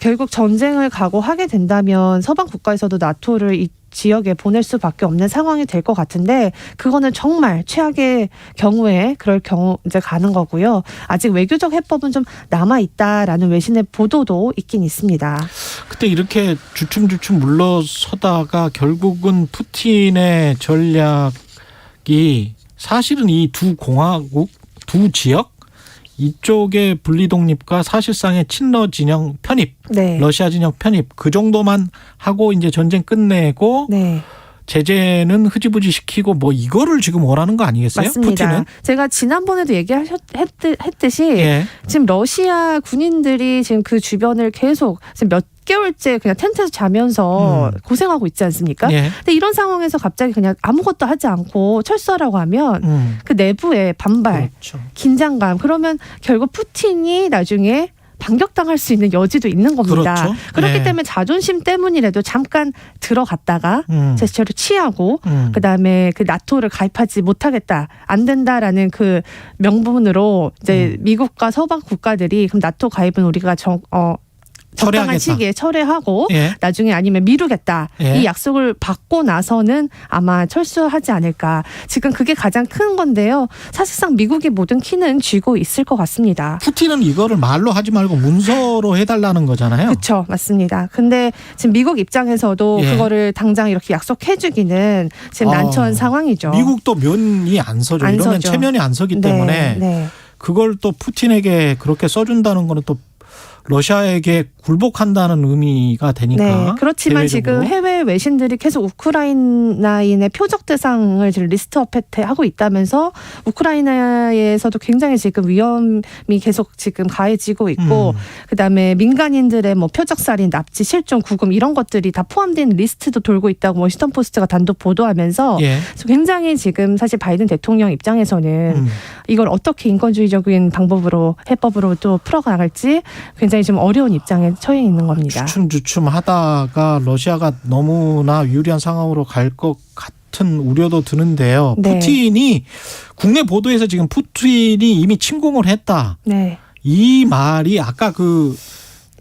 결국 전쟁을 각오하게 된다면 서방 국가에서도 나토를 이 지역에 보낼 수밖에 없는 상황이 될 것 같은데, 그거는 정말 최악의 경우에 그럴 경우 이제 가는 거고요. 아직 외교적 해법은 좀 남아 있다라는 외신의 보도도 있긴 있습니다. 그때 이렇게 주춤주춤 물러서다가 결국은 푸틴의 전략이 사실은 이 두 공화국, 두 지역 이쪽의 분리독립과 사실상의 친러 진영 편입, 네. 러시아 진영 편입 그 정도만 하고 이제 전쟁 끝내고 네. 제재는 흐지부지 시키고 뭐 이거를 지금 원하는 거 아니겠어요? 맞습니다. 푸틴은? 제가 지난번에도 얘기했듯이 예. 지금 러시아 군인들이 지금 그 주변을 계속 지금 몇 개월째 그냥 텐트에서 자면서 고생하고 있지 않습니까? 예. 근데 이런 상황에서 갑자기 그냥 아무것도 하지 않고 철수하라고 하면 그 내부의 반발, 그렇죠. 긴장감, 그러면 결국 푸틴이 나중에 반격당할 수 있는 여지도 있는 겁니다. 그렇죠. 그렇기 네. 때문에 자존심 때문이라도 잠깐 들어갔다가 제스처를 취하고 그다음에 그 나토를 가입하지 못하겠다, 안 된다라는 그 명분으로 이제 미국과 서방 국가들이 그럼 나토 가입은 우리가 적당한 철회하겠다. 시기에 철회하고 예. 나중에 아니면 미루겠다. 예. 이 약속을 받고 나서는 아마 철수하지 않을까. 지금 그게 가장 큰 건데요. 사실상 미국이 모든 키는 쥐고 있을 것 같습니다. 푸틴은 이거를 말로 하지 말고 문서로 해달라는 거잖아요. 그렇죠. 맞습니다. 근데 지금 미국 입장에서도 예. 그거를 당장 이렇게 약속해주기는 지금 난처한 상황이죠. 미국도 면이 안 서죠. 안 이러면 서죠. 체면이 안 서기 때문에 네. 그걸 또 푸틴에게 그렇게 써준다는 거는 또 러시아에게 굴복한다는 의미가 되니까. 네, 그렇지만 대외적으로. 지금 해외 외신들이 계속 우크라이나인의 표적 대상을 지금 리스트업하고 있다면서 우크라이나에서도 굉장히 지금 위험이 계속 지금 가해지고 있고, 그다음에 민간인들의 뭐 표적살인, 납치, 실종, 구금 이런 것들이 다 포함된 리스트도 돌고 있다고 워싱턴 포스트가 단독 보도하면서 예. 굉장히 지금 사실 바이든 대통령 입장에서는 이걸 어떻게 인권주의적인 방법으로, 해법으로 또 풀어나갈지 굉장히 좀 어려운 입장에 처해 있는 겁니다. 주춤주춤 하다가 러시아가 너무나 유리한 상황으로 갈 것 같은 우려도 드는데요. 네. 푸틴이 국내 보도에서 지금 푸틴이 이미 침공을 했다. 네. 이 말이 아까 그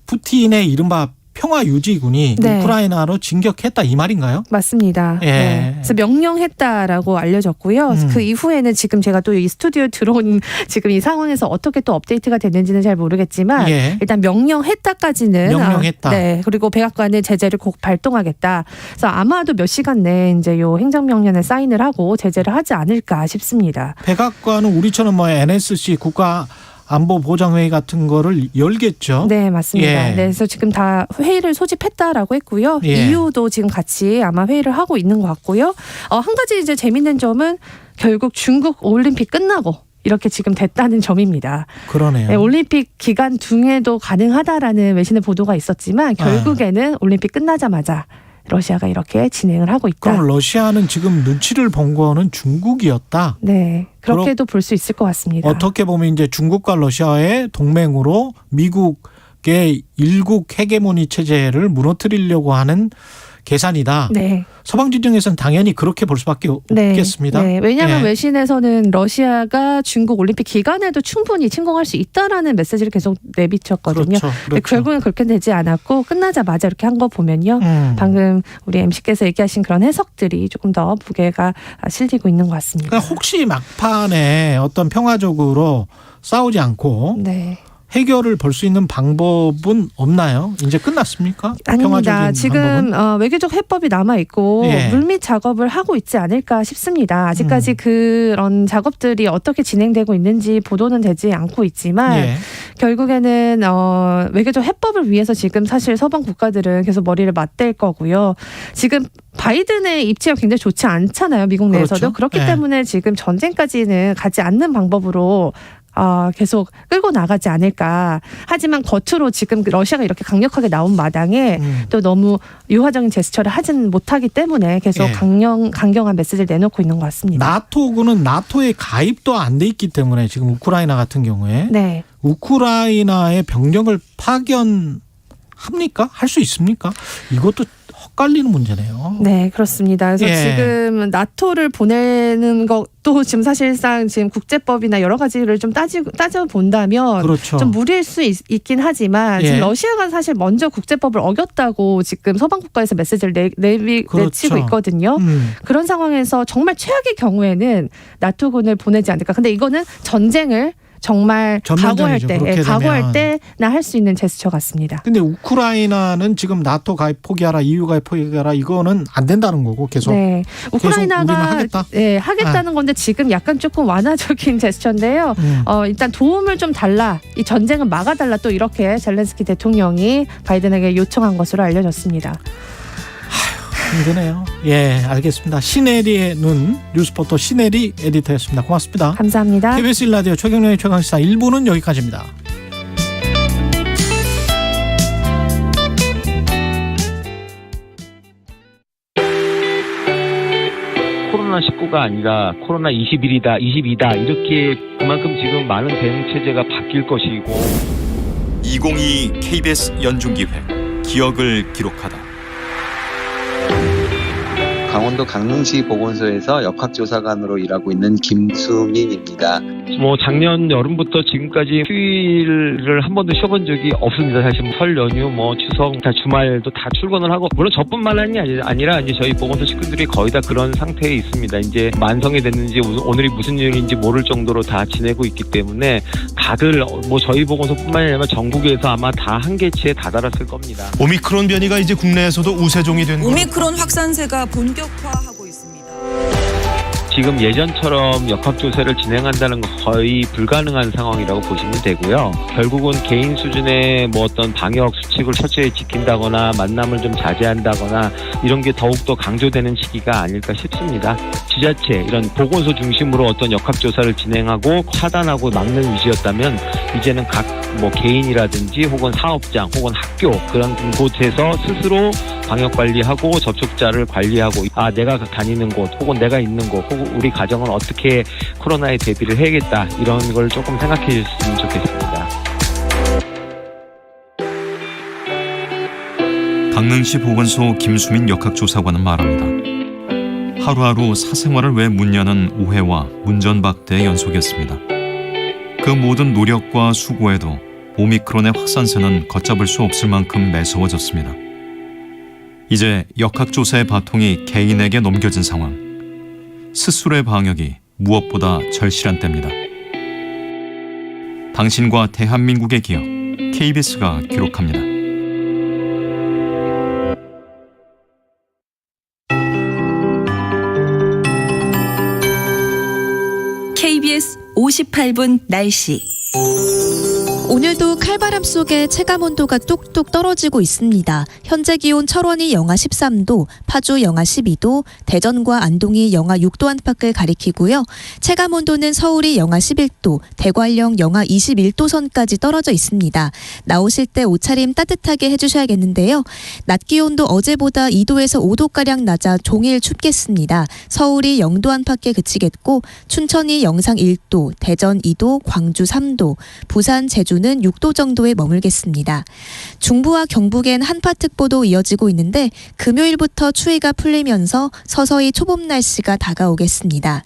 푸틴의 이른바 평화유지군이 네. 우크라이나로 진격했다 이 말인가요? 맞습니다. 예. 네. 그래서 명령했다라고 알려졌고요. 그 이후에는 지금 제가 또 이 스튜디오에 들어온 지금 이 상황에서 어떻게 또 업데이트가 됐는지는 잘 모르겠지만 예. 일단 명령했다까지는 명령했다. 네. 그리고 백악관의 제재를 꼭 발동하겠다. 그래서 아마도 몇 시간 내에 이제 요 행정명령에 사인을 하고 제재를 하지 않을까 싶습니다. 백악관은 우리처럼 뭐 NSC 국가 안보보장회의 같은 거를 열겠죠. 네, 맞습니다. 예. 네, 그래서 지금 다 회의를 소집했다라고 했고요. 예. EU도 지금 같이 아마 회의를 하고 있는 것 같고요. 한 가지 이제 재밌는 점은 결국 중국 올림픽 끝나고 이렇게 지금 됐다는 점입니다. 그러네요. 네, 올림픽 기간 중에도 가능하다라는 외신의 보도가 있었지만 결국에는 올림픽 끝나자마자 러시아가 이렇게 진행을 하고 있다. 그럼 러시아는 지금 눈치를 본 거는 중국이었다. 네, 그렇게도 볼 수 있을 것 같습니다. 어떻게 보면 이제 중국과 러시아의 동맹으로 미국의 일국 헤게모니 체제를 무너뜨리려고 하는 계산이다. 네. 서방 진영에서는 당연히 그렇게 볼 수밖에 네, 없겠습니다. 네, 왜냐하면 예. 외신에서는 러시아가 중국 올림픽 기간에도 충분히 침공할 수 있다라는 메시지를 계속 내비쳤거든요. 그렇죠. 근데 결국엔 그렇게 되지 않았고 끝나자마자 이렇게 한 거 보면요. 방금 우리 MC께서 얘기하신 그런 해석들이 조금 더 무게가 실리고 있는 것 같습니다. 그러니까 혹시 막판에 어떤 평화적으로 싸우지 않고 네. 해결을 볼 수 있는 방법은 없나요? 이제 끝났습니까? 아닙니다. 평화적인 지금 외교적 해법이 남아 있고 예. 물밑 작업을 하고 있지 않을까 싶습니다. 아직까지 그런 작업들이 어떻게 진행되고 있는지 보도는 되지 않고 있지만 예. 결국에는 외교적 해법을 위해서 지금 사실 서방 국가들은 계속 머리를 맞댈 거고요. 지금 바이든의 입지가 굉장히 좋지 않잖아요. 미국 내에서도. 그렇죠. 그렇기 예. 때문에 지금 전쟁까지는 가지 않는 방법으로 계속 끌고 나가지 않을까. 하지만 겉으로 지금 러시아가 이렇게 강력하게 나온 마당에 또 너무 유화적인 제스처를 하진 못하기 때문에 계속 예. 강경한 메시지를 내놓고 있는 것 같습니다. 나토군은 나토에 가입도 안 돼 있기 때문에 지금 우크라이나 같은 경우에 네. 우크라이나의 병력을 파견합니까? 할 수 있습니까? 이것도 헷갈리는 문제네요. 네, 그렇습니다. 그래서 예. 지금 나토를 보내는 것도 지금 사실상 지금 국제법이나 여러 가지를 좀 따져 본다면 그렇죠. 좀 무리일 수 있긴 하지만 예. 지금 러시아가 사실 먼저 국제법을 어겼다고 지금 서방 국가에서 메시지를 내치고 그렇죠. 있거든요. 그런 상황에서 정말 최악의 경우에는 나토군을 보내지 않을까. 근데 이거는 전쟁을 정말 각오할 전면전이죠. 때, 그렇게 각오할 되면. 때나 할 수 있는 제스처 같습니다. 근데 우크라이나는 지금 나토 가입 포기하라, EU 가입 포기하라 이거는 안 된다는 거고 계속. 네, 우리는 우크라이나가 하겠다? 하겠다는 건데 지금 약간 조금 완화적인 제스처인데요. 일단 도움을 좀 달라, 이 전쟁은 막아달라 또 이렇게 젤렌스키 대통령이 바이든에게 요청한 것으로 알려졌습니다. 힘드네요. 예, 알겠습니다. 시네리의 눈 뉴스포터 시네리 에디터였습니다. 고맙습니다. 감사합니다. KBS 1라디오 최경영의 최강시사 1부는 여기까지입니다. 코로나19가 아니라 코로나 21이다, 22다 이렇게 그만큼 지금 많은 대응 체제가 바뀔 것이고 2022 KBS 연중기획 기억을 기록하다. 강원도 강릉시 보건소에서 역학조사관으로 일하고 있는 김수민입니다. 작년 여름부터 지금까지 휴일을 한 번도 쉬어본 적이 없습니다. 사실 설 연휴, 추석, 다 주말도 다 출근을 하고, 물론 저뿐만이 아니라 이제 저희 보건소 식구들이 거의 다 그런 상태에 있습니다. 이제 만성이 됐는지 오늘이 무슨 요일인지 모를 정도로 다 지내고 있기 때문에 다들 저희 보건소뿐만이 아니라 전국에서 아마 다 한계치에 다다랐을 겁니다. 오미크론 변이가 이제 국내에서도 우세종이 된 오미크론 확산세가 본격화하고 있습니다. 지금 예전처럼 역학조사를 진행한다는 건 거의 불가능한 상황이라고 보시면 되고요. 결국은 개인 수준의 어떤 방역 수칙을 철저히 지킨다거나 만남을 좀 자제한다거나 이런 게 더욱더 강조되는 시기가 아닐까 싶습니다. 지자체, 이런 보건소 중심으로 어떤 역학조사를 진행하고 차단하고 막는 위주였다면 이제는 각 개인이라든지 혹은 사업장 혹은 학교 그런 곳에서 스스로 방역 관리하고 접촉자를 관리하고 내가 다니는 곳 혹은 내가 있는 곳 혹은 우리 가정은 어떻게 코로나에 대비를 해야겠다 이런 걸 조금 생각해 주셨으면 좋겠습니다. 강릉시 보건소 김수민 역학조사관은 말합니다. 하루하루 사생활을 왜 묻냐는 오해와 문전박대의 연속이었습니다. 그 모든 노력과 수고에도 오미크론의 확산세는 걷잡을 수 없을 만큼 매서워졌습니다. 이제 역학조사의 바통이 개인에게 넘겨진 상황. 스스로의 방역이 무엇보다 절실한 때입니다. 당신과 대한민국의 기억, KBS가 기록합니다. KBS 58분 날씨. 오늘도 칼바람 속에 체감온도가 뚝뚝 떨어지고 있습니다. 현재 기온 철원이 영하 13도, 파주 영하 12도, 대전과 안동이 영하 6도 안팎을 가리키고요. 체감온도는 서울이 영하 11도, 대관령 영하 21도 선까지 떨어져 있습니다. 나오실 때 옷차림 따뜻하게 해주셔야겠는데요. 낮 기온도 어제보다 2도에서 5도가량 낮아 종일 춥겠습니다. 서울이 0도 안팎에 그치겠고 춘천이 영상 1도, 대전 2도, 광주 3도, 부산, 제주는 6도 정도에 머물겠습니다. 중부와 경북엔 한파특보도 이어지고 있는데 금요일부터 추위가 풀리면서 서서히 초봄 날씨가 다가오겠습니다.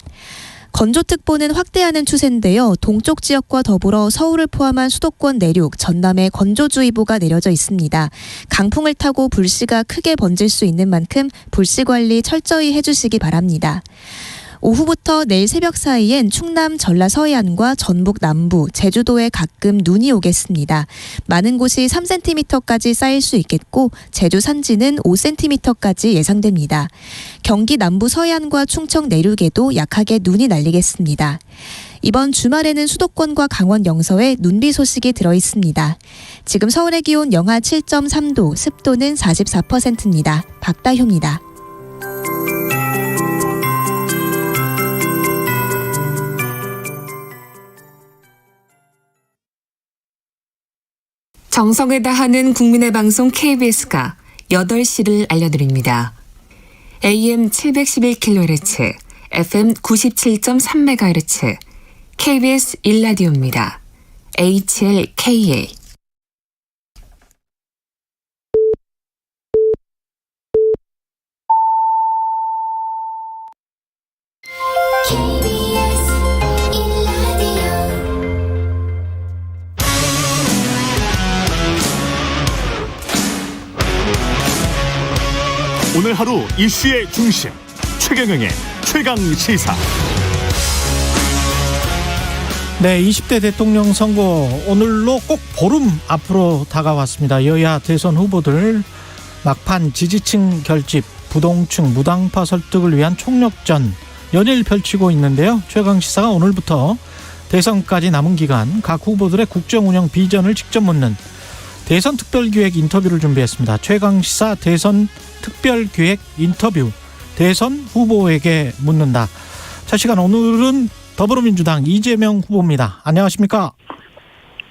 건조특보는 확대하는 추세인데요. 동쪽 지역과 더불어 서울을 포함한 수도권 내륙, 전남에 건조주의보가 내려져 있습니다. 강풍을 타고 불씨가 크게 번질 수 있는 만큼 불씨 관리 철저히 해주시기 바랍니다. 오후부터 내일 새벽 사이엔 충남 전라 서해안과 전북 남부, 제주도에 가끔 눈이 오겠습니다. 많은 곳이 3cm까지 쌓일 수 있겠고 제주 산지는 5cm까지 예상됩니다. 경기 남부 서해안과 충청 내륙에도 약하게 눈이 날리겠습니다. 이번 주말에는 수도권과 강원 영서에 눈비 소식이 들어있습니다. 지금 서울의 기온 영하 7.3도, 습도는 44%입니다. 박다효입니다. 정성을 다하는 국민의 방송 KBS가 8시를 알려드립니다. AM 711kHz, FM 97.3MHz, KBS 1라디오입니다. HLKA. 오늘 하루 이슈의 중심 최경영의 최강시사. 네, 20대 대통령 선거 오늘로 꼭 보름 앞으로 다가왔습니다. 여야 대선 후보들 막판 지지층 결집, 부동층 무당파 설득을 위한 총력전 연일 펼치고 있는데요. 최강시사가 오늘부터 대선까지 남은 기간 각 후보들의 국정운영 비전을 직접 묻는 대선 특별기획 인터뷰를 준비했습니다. 최강시사 대선 특별기획 인터뷰, 대선 후보에게 묻는다. 첫 시간 오늘은 더불어민주당 이재명 후보입니다. 안녕하십니까?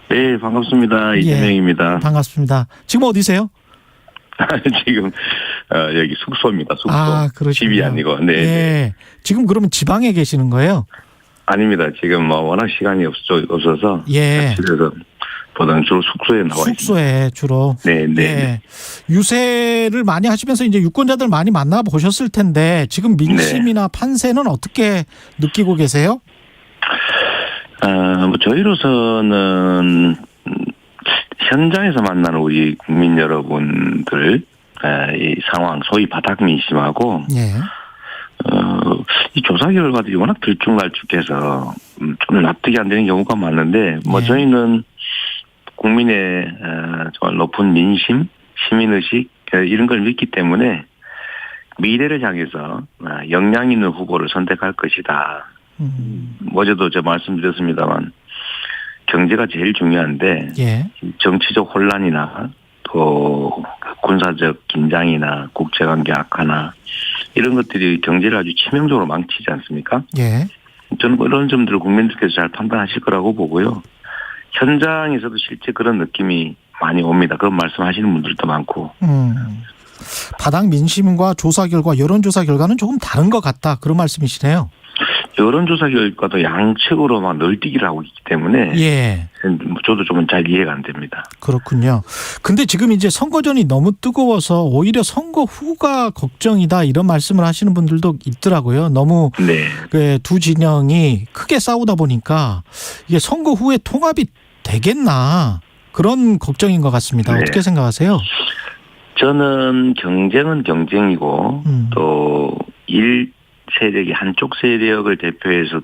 네, 반갑습니다. 이재명입니다. 반갑습니다. 지금 어디세요? 지금 여기 숙소입니다. 숙소. 아, 그러시군요. 집이 아니고. 네. 예. 지금 그러면 지방에 계시는 거예요? 아닙니다. 지금 워낙 시간이 없어서 예. 집에서 보다는 주로 숙소에 나와 있습니다. 숙소에 주로. 네, 네. 예. 유세를 많이 하시면서 이제 유권자들 많이 만나 보셨을 텐데 지금 민심이나 판세는 어떻게 느끼고 계세요? 뭐 저희로서는 현장에서 만나는 우리 국민 여러분들 이 상황, 소위 바닥 민심하고 이 조사 결과들이 워낙 들쭉날쭉해서 좀 납득이 안 되는 경우가 많은데 저희는 국민의 정말 높은 민심, 시민의식 이런 걸 믿기 때문에 미래를 향해서 역량 있는 후보를 선택할 것이다. 어제도 제가 말씀드렸습니다만 경제가 제일 중요한데 정치적 혼란이나 또 군사적 긴장이나 국제관계 악화나 이런 것들이 경제를 아주 치명적으로 망치지 않습니까? 저는 이런 점들을 국민들께서 잘 판단하실 거라고 보고요. 현장에서도 실제 그런 느낌이 많이 옵니다. 그런 말씀하시는 분들도 많고. 바닥 민심과 조사 결과, 여론조사 결과는 조금 다른 것 같다. 그런 말씀이시네요. 여론조사 결과도 양측으로 막 널뛰기를 하고 있기 때문에 저도 좀 잘 이해가 안 됩니다. 그렇군요. 근데 지금 이제 선거전이 너무 뜨거워서 오히려 선거 후가 걱정이다 이런 말씀을 하시는 분들도 있더라고요. 너무 두 진영이 크게 싸우다 보니까 이게 선거 후에 통합이 되겠나 그런 걱정인 것 같습니다. 어떻게 생각하세요? 저는 경쟁은 경쟁이고 또 세력이 한쪽 세력을 대표해서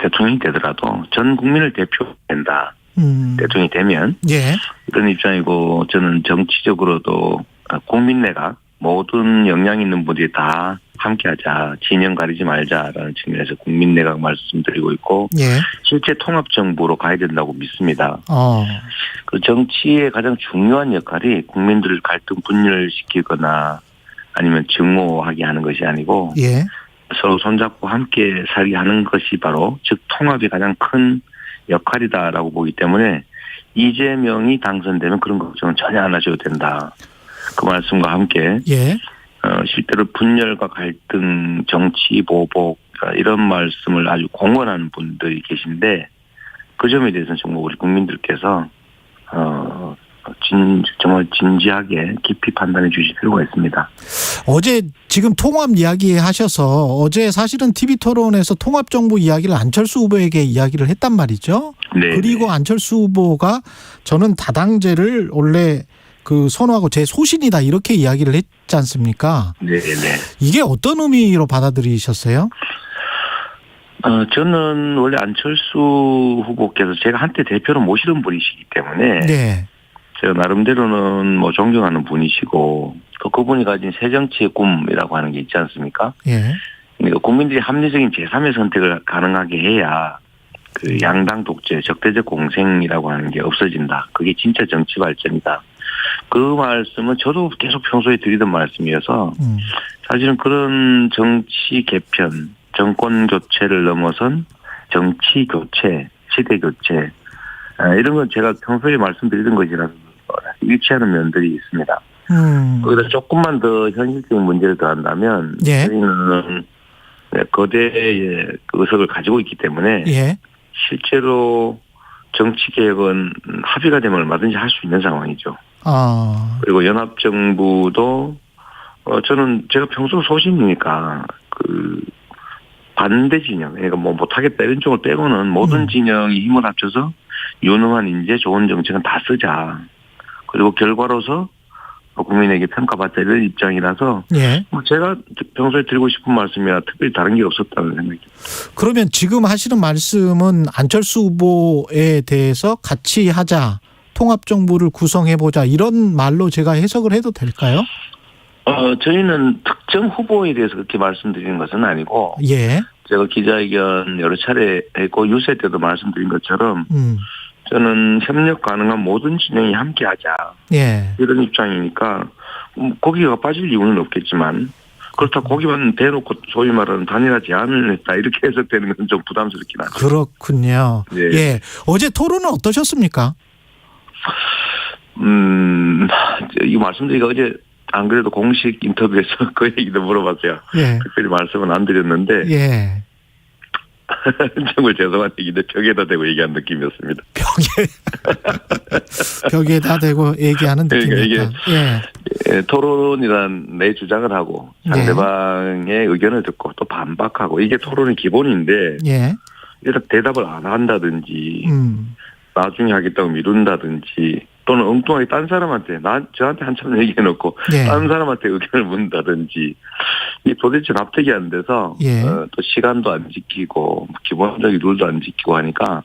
대통령이 되더라도 전 국민을 대표한다. 대통령이 되면 이런 입장이고 저는 정치적으로도 국민내각 모든 역량 있는 분들이 다 함께하자. 진영 가리지 말자라는 측면에서 국민내각 말씀드리고 있고 실제 통합정부로 가야 된다고 믿습니다. 그 정치의 가장 중요한 역할이 국민들을 갈등 분열시키거나 아니면 증오하게 하는 것이 아니고 서로 손잡고 함께 살게 하는 것이 바로 즉 통합이 가장 큰 역할이다라고 보기 때문에 이재명이 당선되면 그런 걱정은 전혀 안 하셔도 된다. 그 말씀과 함께 실제로 분열과 갈등, 정치 보복 이런 말씀을 아주 공언하는 분들이 계신데 그 점에 대해서는 정말 우리 국민들께서 정말 진지하게 깊이 판단해 주실 필요가 있습니다. 어제 지금 통합 이야기 하셔서 어제 사실은 TV토론에서 통합정부 이야기를 안철수 후보에게 이야기를 했단 말이죠. 그리고 안철수 후보가 저는 다당제를 원래 선호하고 제 소신이다 이렇게 이야기를 있지 않습니까? 네. 이게 어떤 의미로 받아들이셨어요? 저는 원래 안철수 후보께서 제가 한때 대표로 모시던 분이시기 때문에 네. 제가 나름대로는 뭐 존경하는 분이시고 또 그분이 가진 새 정치의 꿈이라고 하는 게 있지 않습니까? 예. 그러니까 국민들이 합리적인 제3의 선택을 가능하게 해야 그 양당 독재, 적대적 공생이라고 하는 게 없어진다. 그게 진짜 정치 발전이다. 그 말씀은 저도 계속 평소에 드리던 말씀이어서 사실은 그런 정치 개편, 정권 교체를 넘어선 정치 교체, 시대 교체 이런 건 제가 평소에 말씀드리던 것이라서 일치하는 면들이 있습니다. 거기다 조금만 더 현실적인 문제를 더한다면 예. 저희는 거대의 의석을 가지고 있기 때문에 예. 실제로 정치 개혁은 합의가 되면 얼마든지 할 수 있는 상황이죠. 그리고 연합정부도 저는 제가 평소 소신이니까 그 반대 진영, 그러니까 뭐 못하겠다 이런 쪽을 빼고는 모든 진영이 힘을 합쳐서 유능한 인재, 좋은 정책은 다 쓰자. 그리고 결과로서 국민에게 평가받자 이런 입장이라서 예. 제가 평소에 드리고 싶은 말씀이야 특별히 다른 게 없었다는 생각입니다. 그러면 지금 하시는 말씀은 안철수 후보에 대해서 같이 하자, 통합정부를 구성해보자 이런 말로 제가 해석을 해도 될까요? 저희는 특정 후보에 대해서 그렇게 말씀드리는 것은 아니고 예. 제가 기자회견 여러 차례 했고 유세 때도 말씀드린 것처럼 저는 협력 가능한 모든 진영이 함께하자. 예. 이런 입장이니까 거기가 빠질 이유는 없겠지만 그렇다고 거기만 대놓고 소위 말하는 단일화 제안을 했다 이렇게 해석되는 것은 좀 부담스럽긴 하죠. 그렇군요. 네. 예. 어제 토론은 어떠셨습니까? 이 말씀드리기가 어제 안 그래도 공식 인터뷰에서 그 얘기도 물어봤어요. 예. 특별히 말씀은 안 드렸는데. 예. 정말 죄송한 얘기인데 벽에다 대고 얘기한 느낌이었습니다. 벽에다 대고 얘기하는 느낌이었다. 예, 토론이란 내 주장을 하고 상대방의 의견을 듣고 또 반박하고 이게 토론의 기본인데 예. 일단 대답을 안 한다든지 나중에 하겠다고 미룬다든지 또는 엉뚱하게 딴 사람한테 저한테 한참 얘기해놓고 딴 사람한테 의견을 묻는다든지 이 도대체 납득이 안 돼서 또 시간도 안 지키고 기본적인 룰도 안 지키고 하니까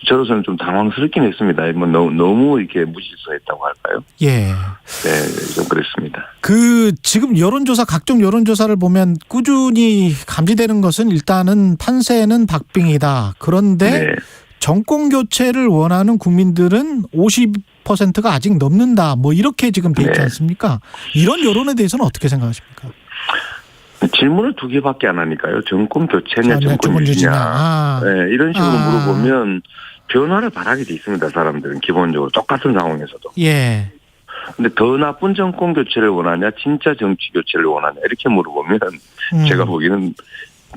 저로서는 좀 당황스럽긴 했습니다. 뭐 너무 이렇게 무질서했다고 할까요? 예. 네, 좀 그랬습니다. 지금 여론조사 각종 여론조사를 보면 꾸준히 감지되는 것은 일단은 판세는 박빙이다. 그런데 정권 교체를 원하는 국민들은 50%가 아직 넘는다. 뭐 이렇게 지금 돼 있지 않습니까? 이런 여론에 대해서는 어떻게 생각하십니까? 질문을 두 개밖에 안 하니까요. 정권 교체냐, 정권 유지냐. 네, 이런 식으로 물어보면 변화를 바라게 돼 있습니다. 사람들은 기본적으로 똑같은 상황에서도. 예. 근데 더 나쁜 정권 교체를 원하냐, 진짜 정치 교체를 원하냐 이렇게 물어보면 제가 보기에는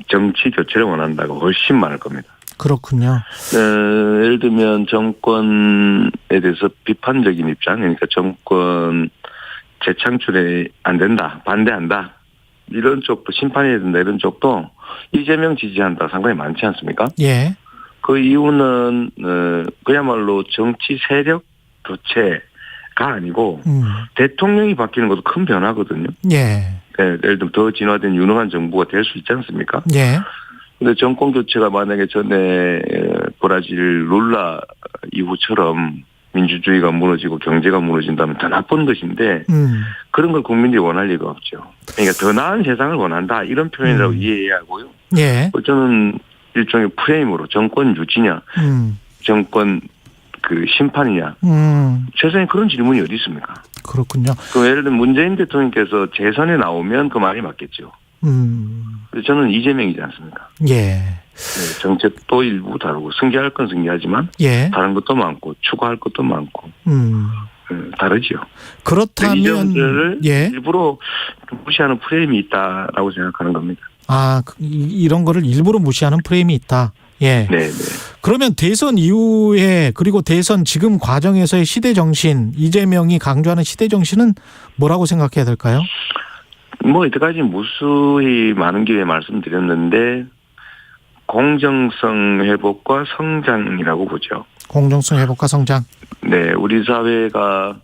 정치 교체를 원한다고 훨씬 많을 겁니다. 그렇군요. 예를 들면 정권에 대해서 비판적인 입장, 그러니까 정권 재창출이 안 된다, 반대한다 이런 쪽도 심판해야 된다 이런 쪽도 이재명 지지한다 상당히 많지 않습니까? 예. 그 이유는 그야말로 정치 세력 교체가 아니고 대통령이 바뀌는 것도 큰 변화거든요. 예. 예를 들면 더 진화된 유능한 정부가 될 수 있지 않습니까? 예. 근데 정권 교체가 만약에 전에 브라질 룰라 이후처럼 민주주의가 무너지고 경제가 무너진다면 더 나쁜 것인데 그런 걸 국민들이 원할 리가 없죠. 그러니까 더 나은 세상을 원한다 이런 표현이라고 이해해야 하고요. 예. 저는 일종의 프레임으로 정권 유지냐 정권 그 심판이냐 세상에 그런 질문이 어디 있습니까? 그렇군요. 그럼 예를 들면 문재인 대통령께서 재선에 나오면 그 말이 맞겠죠. 저는 이재명이지 않습니까? 예. 네, 정책도 일부 다르고 승계할 건 승계하지만 다른 것도 많고 추가할 것도 많고 다르죠. 그렇다면 이 점들을 일부러 무시하는 프레임이 있다라고 생각하는 겁니다. 이런 거를 일부러 무시하는 프레임이 있다. 예. 네. 그러면 대선 이후에 그리고 대선 지금 과정에서의 시대 정신, 이재명이 강조하는 시대 정신은 뭐라고 생각해야 될까요? 뭐 이때까지 무수히 많은 기회에 말씀드렸는데 공정성 회복과 성장이라고 보죠. 공정성 회복과 성장. 네, 우리 사회가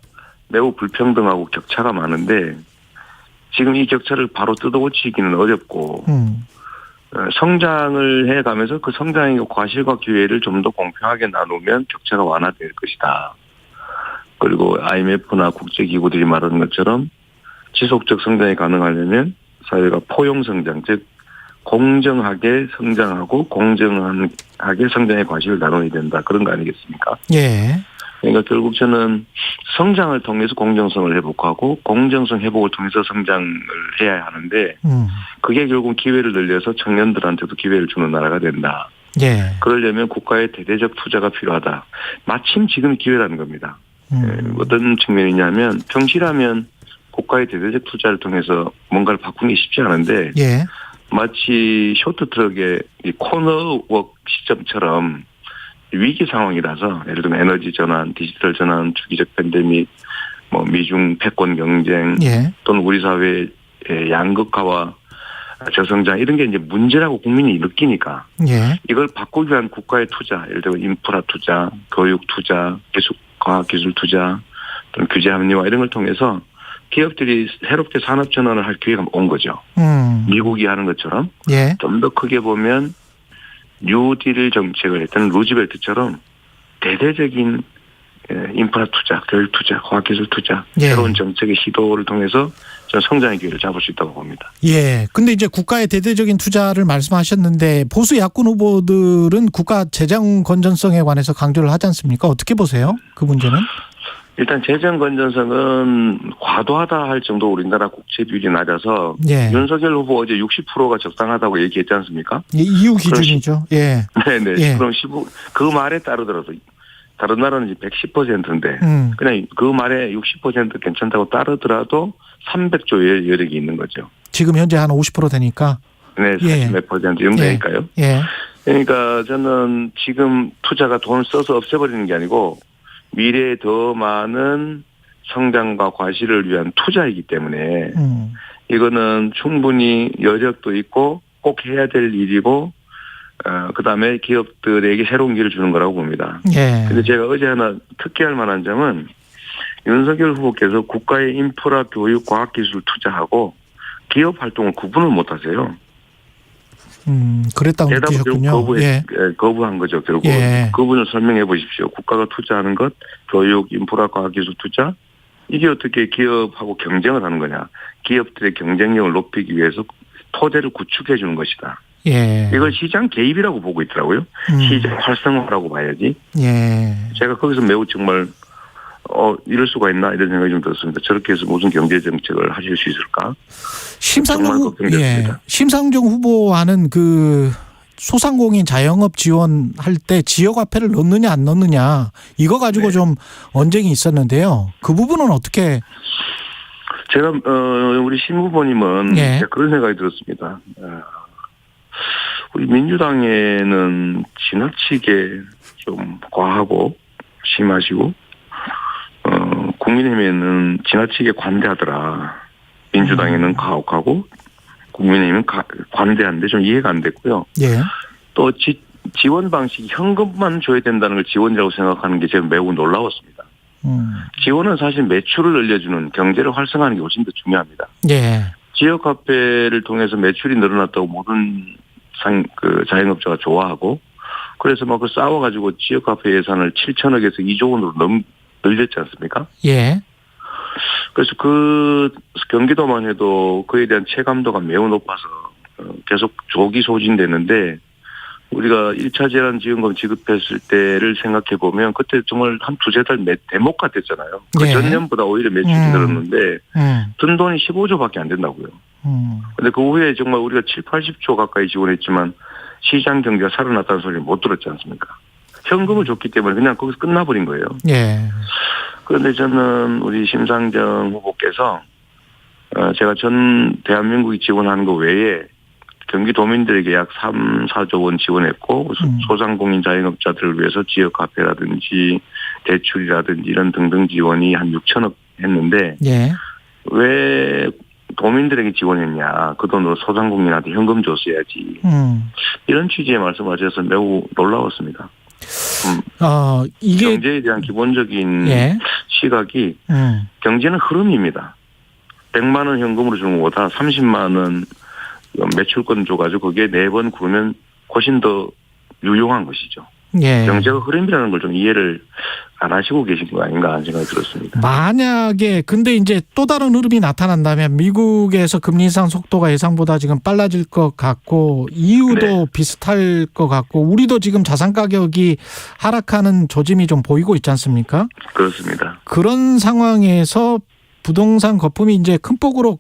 매우 불평등하고 격차가 많은데 지금 이 격차를 바로 뜯어고치기는 어렵고 성장을 해가면서 그 성장의 과실과 기회를 좀 더 공평하게 나누면 격차가 완화될 것이다. 그리고 IMF나 국제기구들이 말하는 것처럼 지속적 성장이 가능하려면 사회가 포용 성장, 즉 공정하게 성장하고 공정하게 성장의 과실을 나눠야 된다. 그런 거 아니겠습니까? 예. 그러니까 결국 저는 성장을 통해서 공정성을 회복하고 공정성 회복을 통해서 성장을 해야 하는데 그게 결국 기회를 늘려서 청년들한테도 기회를 주는 나라가 된다. 예. 그러려면 국가의 대대적 투자가 필요하다. 마침 지금 기회라는 겁니다. 어떤 측면이냐면 평시라면 국가의 대대적 투자를 통해서 뭔가를 바꾸는 게 쉽지 않은데 예. 마치 쇼트트럭의 이 코너웍 시점처럼 위기 상황이라서 예를 들면 에너지 전환, 디지털 전환, 주기적 팬데믹, 뭐 미중 패권 경쟁 예. 또는 우리 사회의 양극화와 저성장 이런 게 이제 문제라고 국민이 느끼니까 예. 이걸 바꾸기 위한 국가의 투자, 예를 들면 인프라 투자, 교육 투자, 과학기술 투자, 또는 규제 합리화 이런 걸 통해서 기업들이 새롭게 산업 전환을 할 기회가 온 거죠. 미국이 하는 것처럼 예. 좀 더 크게 보면 뉴딜 정책을 했던 루즈벨트처럼 대대적인 인프라 투자, 교육 투자, 과학기술 투자, 예. 새로운 정책의 시도를 통해서 저는 성장의 기회를 잡을 수 있다고 봅니다. 예. 근데 이제 국가의 대대적인 투자를 말씀하셨는데 보수 야권 후보들은 국가 재정 건전성에 관해서 강조를 하지 않습니까? 어떻게 보세요? 그 문제는? 일단 재정 건전성은 과도하다 할 정도로 우리나라 국채 비율이 낮아서 예. 윤석열 후보 어제 60%가 적당하다고 얘기했지 않습니까? 예, 이후 기준이죠. 예. 네네. 예. 그럼 그 말에 따르더라도 다른 나라는 110%인데 그냥 그 말에 60% 괜찮다고 따르더라도 300조의 여력이 있는 거죠. 지금 현재 한 50% 되니까. 네, 40몇 퍼센트 정도니까요. 예. 그러니까 저는 지금 투자가 돈을 써서 없애버리는 게 아니고 미래에 더 많은 성장과 과실을 위한 투자이기 때문에 이거는 충분히 여력도 있고 꼭 해야 될 일이고 그다음에 기업들에게 새로운 길을 주는 거라고 봅니다. 그런데 제가 어제 하나 특기할 만한 점은 윤석열 후보께서 국가의 인프라, 교육, 과학기술 투자하고 기업 활동을 구분을 못하세요. 그랬다고 느끼셨군요. 거부한 거죠. 결국 그 부분을 설명해 보십시오. 국가가 투자하는 것, 교육, 인프라, 과학기술 투자 이게 어떻게 기업하고 경쟁을 하는 거냐. 기업들의 경쟁력을 높이기 위해서 토대를 구축해 주는 것이다. 예. 이걸 시장 개입이라고 보고 있더라고요. 시장 활성화라고 봐야지. 예. 제가 거기서 매우 정말 이럴 수가 있나 이런 생각이 좀 들었습니다. 저렇게 해서 무슨 경제 정책을 하실 수 있을까? 심상정 후보와는 그 소상공인 자영업 지원할 때 지역화폐를 넣느냐 안 넣느냐 이거 가지고 좀 언쟁이 있었는데요. 그 부분은 어떻게? 제가 우리 심 후보님은 그런 생각이 들었습니다. 우리 민주당에는 지나치게 좀 과하고 심하시고 국민의힘에는 지나치게 관대하더라. 민주당에는 가혹하고 국민의힘은 관대한데 좀 이해가 안 됐고요. 예. 또 지원 방식이 현금만 줘야 된다는 걸 지원이라고 생각하는 게 제가 매우 놀라웠습니다. 지원은 사실 매출을 늘려주는 경제를 활성화하는 게 훨씬 더 중요합니다. 예. 지역화폐를 통해서 매출이 늘어났다고 모든 자영업자가 좋아하고 그래서 막 싸워가지고 지역화폐 예산을 7천억에서 2조 원으로 늘렸지 않습니까? 예. 그래서 그 경기도만 해도 그에 대한 체감도가 매우 높아서 계속 조기 소진되는데 우리가 1차 재난지원금 지급했을 때를 생각해 보면 그때 정말 한 두세 달 대목 같았잖아요. 그 전년보다 오히려 매출이 늘었는데 든 돈이 15조밖에 안 된다고요. 근데 그 후에 정말 우리가 7, 80조 가까이 지원했지만 시장 경제가 살아났다는 소리를 못 들었지 않습니까? 현금을 줬기 때문에 그냥 거기서 끝나버린 거예요. 예. 그런데 저는 우리 심상정 후보께서 제가 전 대한민국이 지원하는 거 외에 경기도민들에게 약 3, 4조 원 지원했고 소상공인 자영업자들을 위해서 지역화폐라든지 대출이라든지 이런 등등 지원이 한 6천억 했는데 왜 도민들에게 지원했냐. 그 돈으로 소상공인한테 현금 줬어야지. 이런 취지의 말씀하셔서 매우 놀라웠습니다. 이게 경제에 대한 기본적인 시각이 경제는 흐름입니다. 100만 원 현금으로 주는 것보다 30만 원 매출권 줘가지고 거기에 4번 구르면 훨씬 더 유용한 것이죠. 예. 경제가 흐름이라는 걸 좀 이해를 안 하시고 계신 거 아닌가 하는 생각이 들었습니다. 만약에 근데 이제 또 다른 흐름이 나타난다면 미국에서 금리 인상 속도가 예상보다 지금 빨라질 것 같고 이유도 네. 비슷할 것 같고 우리도 지금 자산 가격이 하락하는 조짐이 좀 보이고 있지 않습니까? 그렇습니다. 그런 상황에서 부동산 거품이 이제 큰 폭으로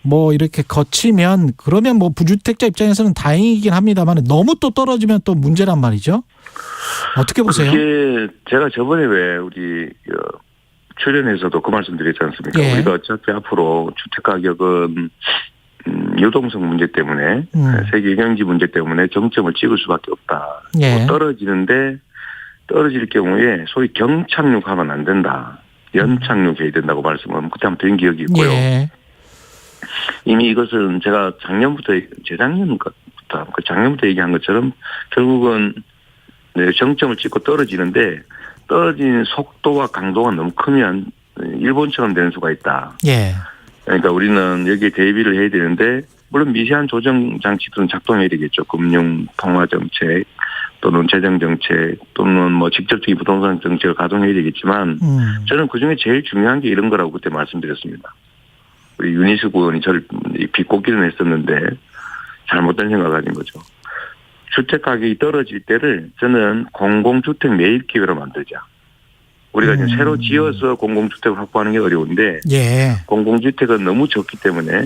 뭐 이렇게 거치면 그러면 뭐 부주택자 입장에서는 다행이긴 합니다만 너무 또 떨어지면 또 문제란 말이죠. 어떻게 보세요? 그게 제가 저번에 왜 우리 출연에서도 그 말씀 드렸지 않습니까? 예. 우리가 어차피 앞으로 주택 가격은 유동성 문제 때문에 세계 경제 문제 때문에 정점을 찍을 수밖에 없다. 예. 떨어지는데 떨어질 경우에 소위 경착륙하면 안 된다. 연착륙해야 된다고 말씀을 그때 한번 드린 기억이 있고요. 예. 이미 이것은 제가 재작년부터 얘기한 것처럼 결국은 네, 정점을 찍고 떨어지는데 떨어지는 속도와 강도가 너무 크면 일본처럼 되는 수가 있다. 예. 그러니까 우리는 여기에 대비를 해야 되는데 물론 미세한 조정 장치들은 작동해야 되겠죠. 금융 통화 정책 또는 재정 정책 또는 뭐 직접적인 부동산 정책을 가동해야 되겠지만 저는 그중에 제일 중요한 게 이런 거라고 그때 말씀드렸습니다. 우리 윤희숙 의원이 저를 비꼬기는 했었는데 잘못된 생각을 가진 거죠. 주택 가격이 떨어질 때를 저는 공공주택 매입 기회로 만들자. 우리가 지금 새로 지어서 공공주택을 확보하는 게 어려운데 예. 공공주택은 너무 적기 때문에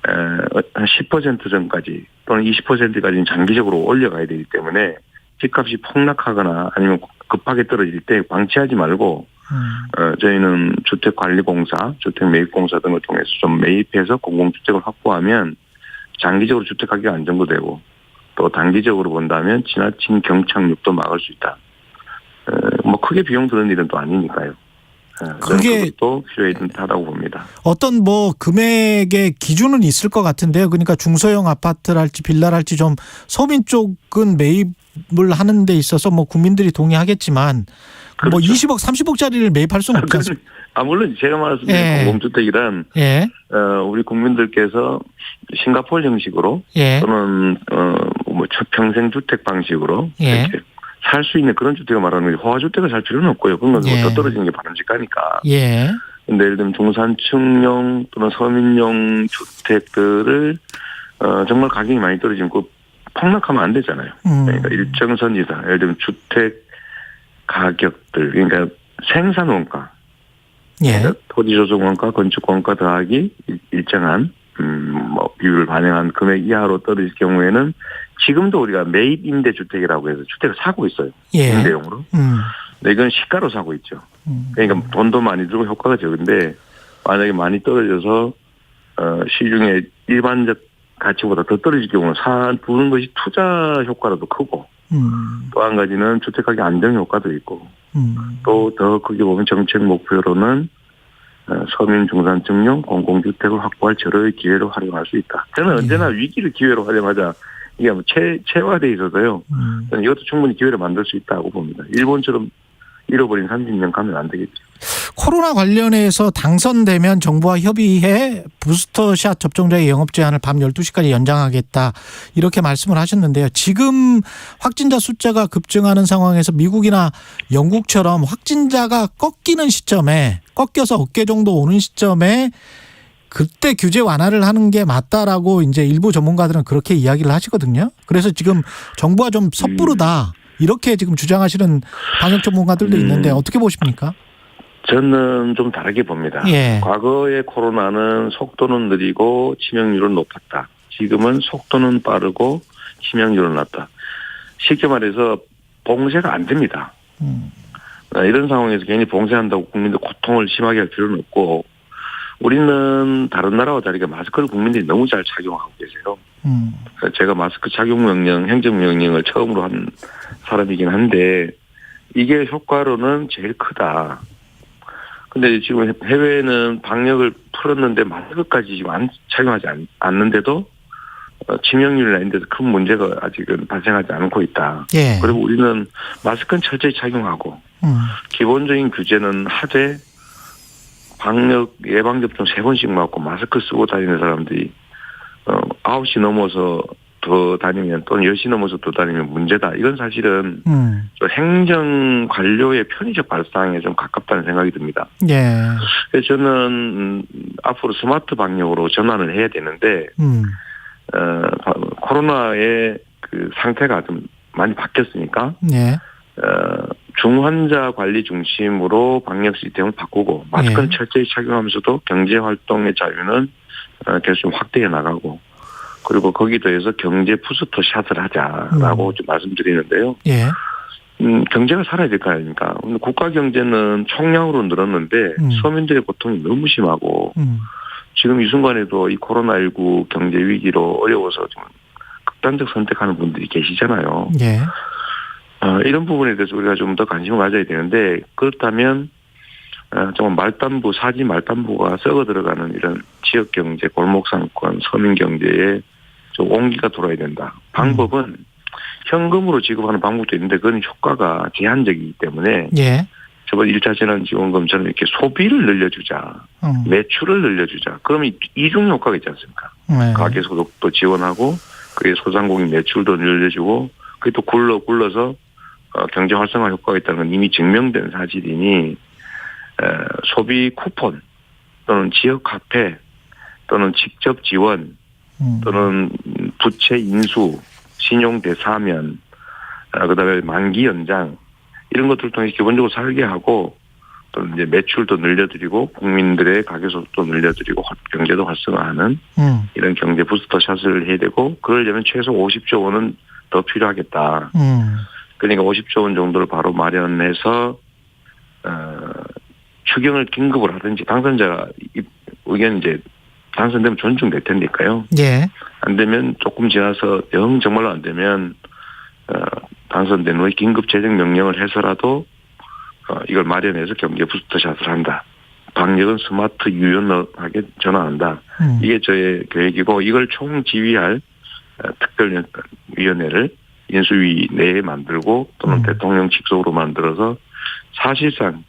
한 10% 전까지 또는 20%까지는 장기적으로 올려가야 되기 때문에 집값이 폭락하거나 아니면 급하게 떨어질 때 방치하지 말고 저희는 주택관리공사, 주택매입공사 등을 통해서 좀 매입해서 공공주택을 확보하면 장기적으로 주택가격이 안정화되고 또 단기적으로 본다면 지나친 경착륙도 막을 수 있다. 뭐 크게 비용 드는 일은 또 아니니까요. 그게 또 필요하다고 봅니다. 어떤 뭐 금액의 기준은 있을 것 같은데요. 그러니까 중소형 아파트랄지 빌라랄지 좀 서민 쪽은 매입을 하는 데 있어서 뭐 국민들이 동의하겠지만 그렇죠. 뭐 20억, 30억짜리를 매입할 수는 없지 않습니까? 물론 제가 말씀드린 예. 공공주택이란 예. 우리 국민들께서 싱가포르 형식으로 예. 또는 뭐 평생 주택 방식으로 예. 이렇게 살 수 있는 그런 주택을 말하는 거지 호화주택을 살 필요는 없고요. 그건 예. 더 떨어지는 게 바람직하니까. 예. 근데 예를 들면 중산층용 또는 서민용 주택들을 정말 가격이 많이 떨어지면 그 폭락하면 안 되잖아요. 그러니까 일정 선 이상 예를 들면 주택 가격들 그러니까 생산 원가, 예. 그러니까 토지 조성 원가, 건축 원가 더하기 일정한 뭐 비율을 반영한 금액 이하로 떨어질 경우에는 지금도 우리가 매입 임대 주택이라고 해서 주택을 사고 있어요. 예. 임대용으로. 근데 이건 시가로 사고 있죠. 그러니까 돈도 많이 들고 효과가 적은데 만약에 많이 떨어져서 시중에 일반적 가치보다 더 떨어질 경우는 두는 것이 투자 효과라도 크고 또 한 가지는 주택가격 안정 효과도 있고 또 더 크게 보면 정책 목표로는 서민 중산층용 공공주택을 확보할 절호의 기회로 활용할 수 있다. 저는 언제나 위기를 기회로 활용하자. 이게 뭐 체화돼 있어서요. 저는 이것도 충분히 기회를 만들 수 있다고 봅니다. 일본처럼 잃어버린 30년 가면 안 되겠죠. 코로나 관련해서 당선되면 정부와 협의해 부스터샷 접종자의 영업 제한을 밤 12시까지 연장하겠다 이렇게 말씀을 하셨는데요. 지금 확진자 숫자가 급증하는 상황에서 미국이나 영국처럼 확진자가 꺾여서 어깨 정도 오는 시점에 그때 규제 완화를 하는 게 맞다라고 이제 일부 전문가들은 그렇게 이야기를 하시거든요. 그래서 지금 정부가 좀 섣부르다 이렇게 지금 주장하시는 방역 전문가들도 있는데 어떻게 보십니까? 저는 좀 다르게 봅니다. 예. 과거의 코로나는 속도는 느리고 치명률은 높았다. 지금은 속도는 빠르고 치명률은 낮다. 쉽게 말해서 봉쇄가 안 됩니다. 이런 상황에서 괜히 봉쇄한다고 국민들 고통을 심하게 할 필요는 없고 우리는 다른 나라와 다르게 마스크를 국민들이 너무 잘 착용하고 계세요. 제가 마스크 착용 명령, 행정명령을 처음으로 한 사람이긴 한데 이게 효과로는 제일 크다. 근데 지금 해외는 방역을 풀었는데 마스크까지 지금 착용하지 않는데도 치명률이나 이런 데서 큰 문제가 아직은 발생하지 않고 있다. 예. 그리고 우리는 마스크는 철저히 착용하고 기본적인 규제는 하되 방역 예방접종 3번씩 맞고 마스크 쓰고 다니는 사람들이 9시 넘어서 더 다니면 또는 10시 넘어서 더 다니면 문제다. 이건 사실은 행정 관료의 편의적 발상에 좀 가깝다는 생각이 듭니다. 예. 그래서 저는 앞으로 스마트 방역으로 전환을 해야 되는데 코로나의 그 상태가 좀 많이 바뀌었으니까 예. 중환자 관리 중심으로 방역 시스템을 바꾸고 마스크는 철저히 착용하면서도 경제 활동의 자유는 계속 좀 확대해 나가고 그리고 거기에 더해서 경제 부스터 샷을 하자라고 좀 말씀드리는데요. 예. 경제가 살아야 될 거 아닙니까? 국가 경제는 총량으로 늘었는데 서민들의 고통이 너무 심하고 지금 이 순간에도 이 코로나19 경제 위기로 어려워서 좀 극단적 선택하는 분들이 계시잖아요. 예. 이런 부분에 대해서 우리가 좀 더 관심을 가져야 되는데 그렇다면 정말 말단부, 사지 말단부가 썩어 들어가는 이런 지역 경제, 골목 상권, 서민 경제에 좀 온기가 돌아야 된다. 방법은 현금으로 지급하는 방법도 있는데 그건 효과가 제한적이기 때문에 예. 저번 1차 재난지원금처럼 이렇게 소비를 늘려주자. 매출을 늘려주자. 그러면 이중 효과가 있지 않습니까? 네. 가계 소득도 지원하고 그게 소상공인 매출도 늘려주고 그게 또 굴러서 경제 활성화 효과가 있다는 건 이미 증명된 사실이니 소비 쿠폰 또는 지역 카페 또는 직접 지원 또는 부채 인수, 신용 대사면, 그다음에 만기 연장 이런 것들을 통해 기본적으로 살게 하고 또 이제 매출도 늘려드리고 국민들의 가계 소득도 늘려드리고 경제도 활성화하는 이런 경제 부스터 샷을 해야 되고 그러려면 최소 50조 원은 더 필요하겠다. 그러니까 50조 원 정도를 바로 마련해서 추경을 긴급으로 하든지 당선자 의견 이제 당선되면 존중될 테니까요. 예. 안 되면 조금 지나서 영 정말로 안 되면 당선된 후에 긴급 재정 명령을 해서라도 이걸 마련해서 경제 부스터샷을 한다. 방역은 스마트 유연하게 전환한다. 이게 저의 계획이고 이걸 총지휘할 특별위원회를 인수위 내에 만들고 또는 대통령 직속으로 만들어서 사실상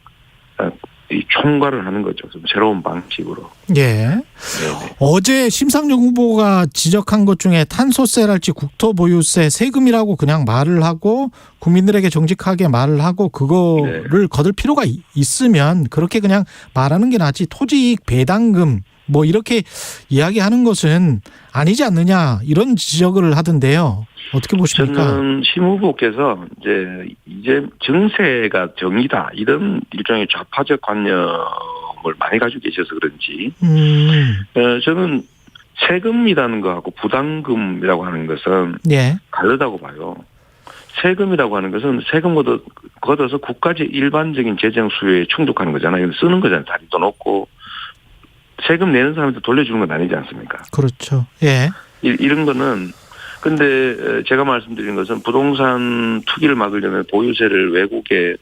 이 총괄을 하는 거죠. 좀 새로운 방식으로. 예. 네네. 어제 심상정 후보가 지적한 것 중에 탄소세랄지 국토보유세 세금이라고 그냥 말을 하고 국민들에게 정직하게 말을 하고 그거를 거둘 필요가 있으면 그렇게 그냥 말하는 게 낫지 토지이익 배당금 뭐 이렇게 이야기하는 것은 아니지 않느냐 이런 지적을 하던데요. 어떻게 보십니까? 저는 심 후보께서 이제 증세가 정의다 이런 일종의 좌파적 관념을 많이 가지고 계셔서 그런지 저는 세금이라는 거하고 부담금이라고 하는 것은 다르다고 봐요. 세금이라고 하는 것은 세금 걷어서 국가의 일반적인 재정 수요에 충족하는 거잖아요. 쓰는 거잖아요. 다리도 높고 세금 내는 사람한테 돌려주는 건 아니지 않습니까? 그렇죠. 예. 이런 거는 근데 제가 말씀드린 것은 부동산 투기를 막으려면 보유세를 외국에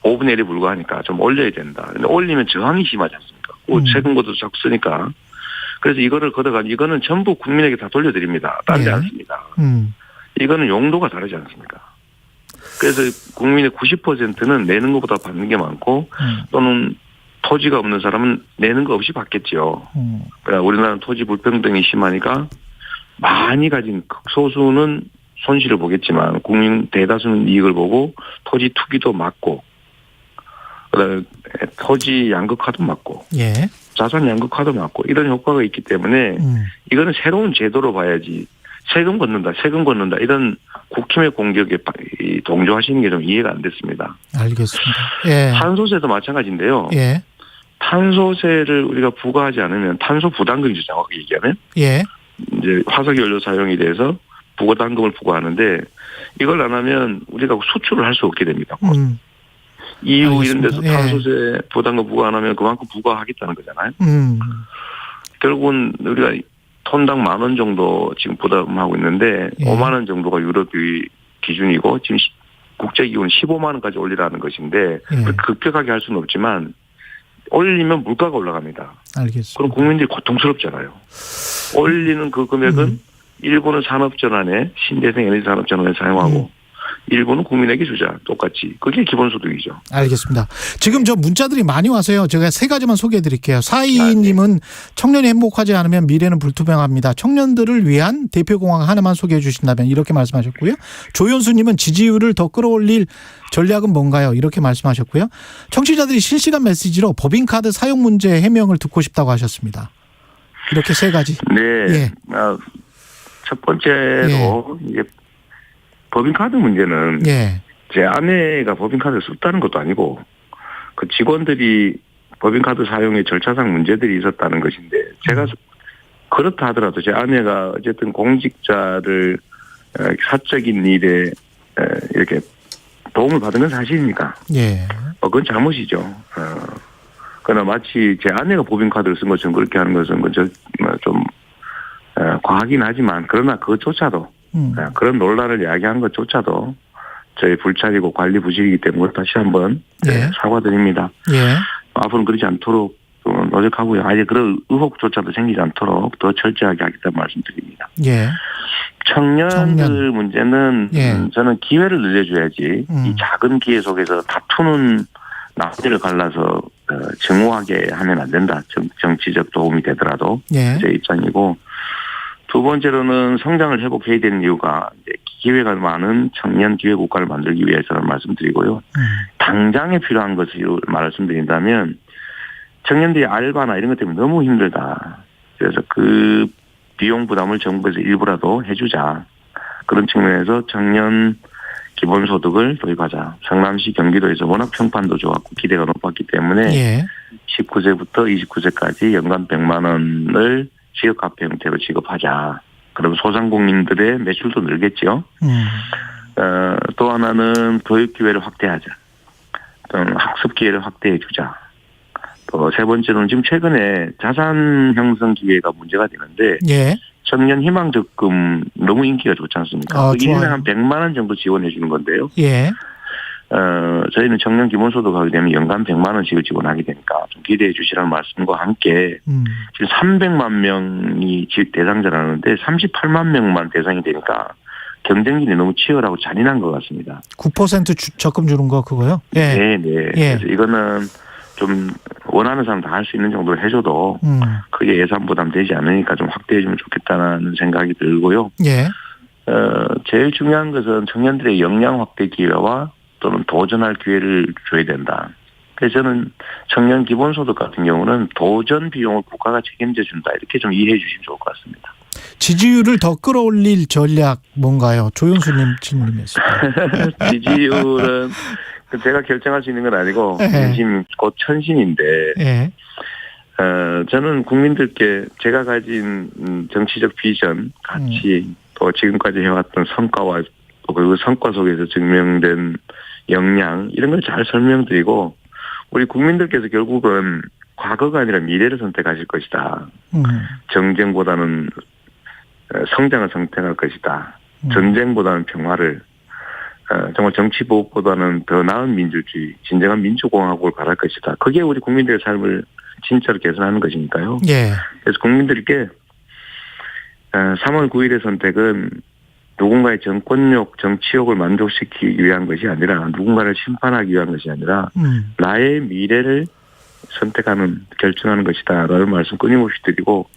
5분의 1에 불과하니까 좀 올려야 된다. 근데 올리면 저항이 심하지 않습니까? 세금 걷어서 자꾸 쓰니까. 그래서 이거를 걷어가지고 이거는 전부 국민에게 다 돌려드립니다. 딴 데 안 씁니다. 이거는 용도가 다르지 않습니까? 그래서 국민의 90%는 내는 것보다 받는 게 많고 또는 토지가 없는 사람은 내는 거 없이 받겠죠. 그러니까 우리나라는 토지 불평등이 심하니까 많이 가진 극소수는 손실을 보겠지만 국민 대다수는 이익을 보고 토지 투기도 막고 그다음에 토지 양극화도 막고 자산 양극화도 막고 이런 효과가 있기 때문에 이거는 새로운 제도로 봐야지 세금 걷는다 이런 국힘의 공격에 동조하시는 게 좀 이해가 안 됐습니다. 알겠습니다. 예. 탄소세도 마찬가지인데요. 예. 탄소세를 우리가 부과하지 않으면 탄소 부담금이죠. 정확하게 얘기하면. 예. 이제 화석연료 사용에 대해서 부과당금을 부과하는데 이걸 안 하면 우리가 수출을 할 수 없게 됩니다. EU 이런 데서 탄소세 부담금 부과 안 하면 그만큼 부과하겠다는 거잖아요. 결국은 우리가 톤당 10,000원 정도 지금 부담하고 있는데 5만 원 정도가 유럽의 기준이고 지금 국제기구는 15만 원까지 올리라는 것인데 급격하게 할 수는 없지만 올리면 물가가 올라갑니다. 알겠습니다. 그럼 국민들이 고통스럽잖아요. 올리는 그 금액은 일부는 산업전환에 신재생 에너지 산업전환에 사용하고 일부는 국민에게 주자. 똑같이. 그게 기본소득이죠. 알겠습니다. 지금 저 문자들이 많이 와서요. 제가 세 가지만 소개해 드릴게요. 4222님은 청년이 행복하지 않으면 미래는 불투명합니다. 청년들을 위한 대표공약 하나만 소개해 주신다면 이렇게 말씀하셨고요. 조연수님은 지지율을 더 끌어올릴 전략은 뭔가요? 이렇게 말씀하셨고요. 청취자들이 실시간 메시지로 법인카드 사용 문제 해명을 듣고 싶다고 하셨습니다. 이렇게 세 가지. 네. 예. 첫 번째로 이제 법인카드 문제는 제 아내가 법인카드를 썼다는 것도 아니고 그 직원들이 법인카드 사용에 절차상 문제들이 있었다는 것인데 제가 그렇다 하더라도 제 아내가 어쨌든 공직자를 사적인 일에 이렇게 도움을 받은 건 사실이니까 그건 잘못이죠. 그러나 마치 제 아내가 법인카드를 쓴 것처럼 그렇게 하는 것은 좀 과하긴 하지만 그러나 그것조차도 그런 논란을 야기한 것조차도 저희 불찰이고 관리 부실이기 때문에 다시 한번 사과드립니다. 앞으로는 그러지 않도록 노력하고요. 아예 그런 의혹조차도 생기지 않도록 더 철저하게 하겠다는 말씀드립니다. 청년들 문제는 저는 기회를 늘려줘야지 이 작은 기회 속에서 다투는 납치를 갈라서 증오하게 하면 안 된다. 정치적 도움이 되더라도 제 입장이고 두 번째로는 성장을 회복해야 되는 이유가 이제 기회가 많은 청년 기회 국가를 만들기 위해서라는 말씀드리고요. 당장에 필요한 것을 말씀드린다면 청년들이 알바나 이런 것 때문에 너무 힘들다. 그래서 그 비용 부담을 정부에서 일부라도 해주자. 그런 측면에서 청년 기본소득을 도입하자. 성남시 경기도에서 워낙 평판도 좋았고 기대가 높았기 때문에 19세부터 29세까지 연간 100만 원을 지역카페 형태로 지급하자. 그럼 소상공인들의 매출도 늘겠죠. 또 하나는 교육 기회를 확대하자. 또는 학습 기회를 확대해 주자. 또 세 번째로는 지금 최근에 자산 형성 기회가 문제가 되는데 청년 희망 적금 너무 인기가 좋지 않습니까? 1년에 한 100만 원 정도 지원해 주는 건데요. 저희는 청년 기본소득 하게 되면 연간 100만 원씩을 지원하게 되니까 좀 기대해 주시라는 말씀과 함께 지금 300만 명이 대상자라는데 38만 명만 대상이 되니까 경쟁률이 너무 치열하고 잔인한 것 같습니다. 9% 적금 주는 거 그거요? 그래서 이거는 좀 원하는 사람 다 할 수 있는 정도로 해줘도 크게 예산 부담 되지 않으니까 좀 확대해주면 좋겠다는 생각이 들고요. 제일 중요한 것은 청년들의 역량 확대 기회와 또는 도전할 기회를 줘야 된다. 그래서 저는 청년 기본소득 같은 경우는 도전 비용을 국가가 책임져 준다. 이렇게 좀 이해해 주시면 좋을 것 같습니다. 지지율을 더 끌어올릴 전략 뭔가요? 조영수님 질문이었습니다. 지지율은 제가 결정할 수 있는 건 아니고 민심 곧 천신인데 저는 국민들께 제가 가진 정치적 비전, 가치 또 지금까지 해왔던 성과와 또 그 성과 속에서 증명된 역량 이런 걸 잘 설명드리고 우리 국민들께서 결국은 과거가 아니라 미래를 선택하실 것이다. 정쟁보다는 성장을 선택할 것이다. 전쟁보다는 평화를 정말 정치보복보다는 더 나은 민주주의, 진정한 민주공화국을 바랄 것이다. 그게 우리 국민들의 삶을 진짜로 개선하는 것이니까요. 그래서 국민들께 3월 9일의 선택은 누군가의 정권욕, 정치욕을 만족시키기 위한 것이 아니라 누군가를 심판하기 위한 것이 아니라 나의 미래를 선택하는, 결정하는 것이다 라는 말씀 끊임없이 드리고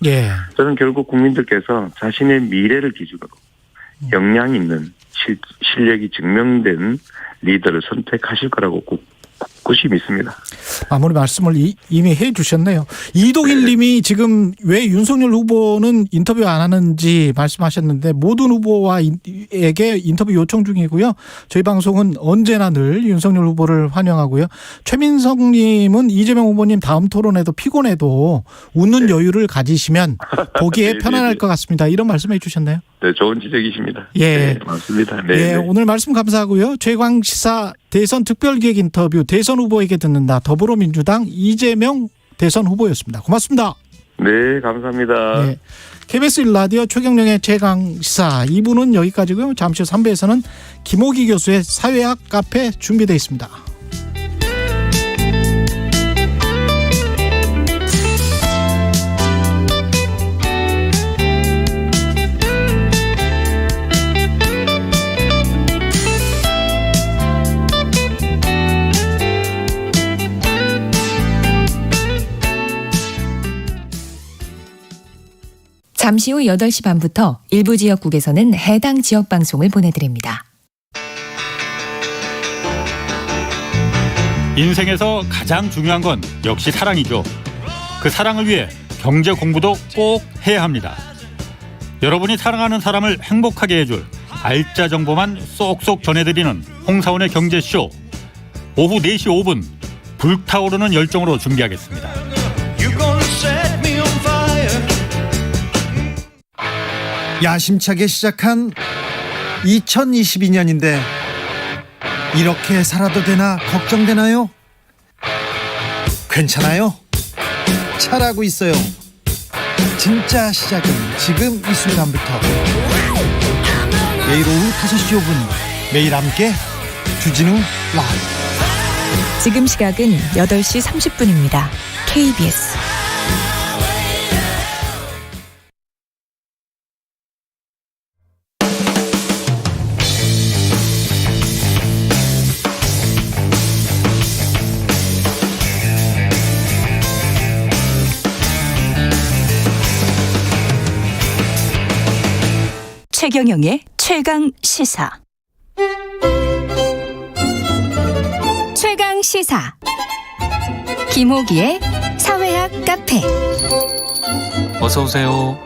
저는 결국 국민들께서 자신의 미래를 기준으로 역량 있는 실력이 증명된 리더를 선택하실 거라고 굳이 믿습니다. 마무리 말씀을 이미 해 주셨네요. 이동일 님이 지금 왜 윤석열 후보는 인터뷰 안 하는지 말씀하셨는데 모든 후보와에게 인터뷰 요청 중이고요. 저희 방송은 언제나 늘 윤석열 후보를 환영하고요. 최민석 님은 이재명 후보님 다음 토론에도 피곤해도 웃는 여유를 가지시면 보기에 편안할 것 같습니다. 이런 말씀해 주셨네요. 네, 좋은 지적이십니다. 네, 맞습니다. 네, 오늘 말씀 감사하고요. 최광시사 대선 특별기획 인터뷰 대선 후보에게 듣는다. 더불어민주당 이재명 대선 후보였습니다. 고맙습니다. 네, 감사합니다. KBS 1라디오 최경영의 최강시사 2부는 여기까지고요. 잠시 후 3부에서는 김호기 교수의 사회학 카페 준비되어 있습니다. 잠시 후 8시 반부터 일부 지역국에서는 해당 지역 방송을 보내드립니다. 인생에서 가장 중요한 건 역시 사랑이죠. 그 사랑을 위해 경제 공부도 꼭 해야 합니다. 여러분이 사랑하는 사람을 행복하게 해줄 알짜 정보만 쏙쏙 전해드리는 홍사원의 경제쇼. 오후 4시 5분 불타오르는 열정으로 준비하겠습니다. 야심차게 시작한 2022년인데 이렇게 살아도 되나 걱정되나요? 괜찮아요? 잘하고 있어요. 진짜 시작은 지금 이 순간부터. 매일 오후 5시 5분 매일 함께 주진우 라이브. 지금 시각은 8시 30분입니다. KBS 최경영의 최강 시사. 최강 시사 김호기의 사회학 카페. 어서 오세요.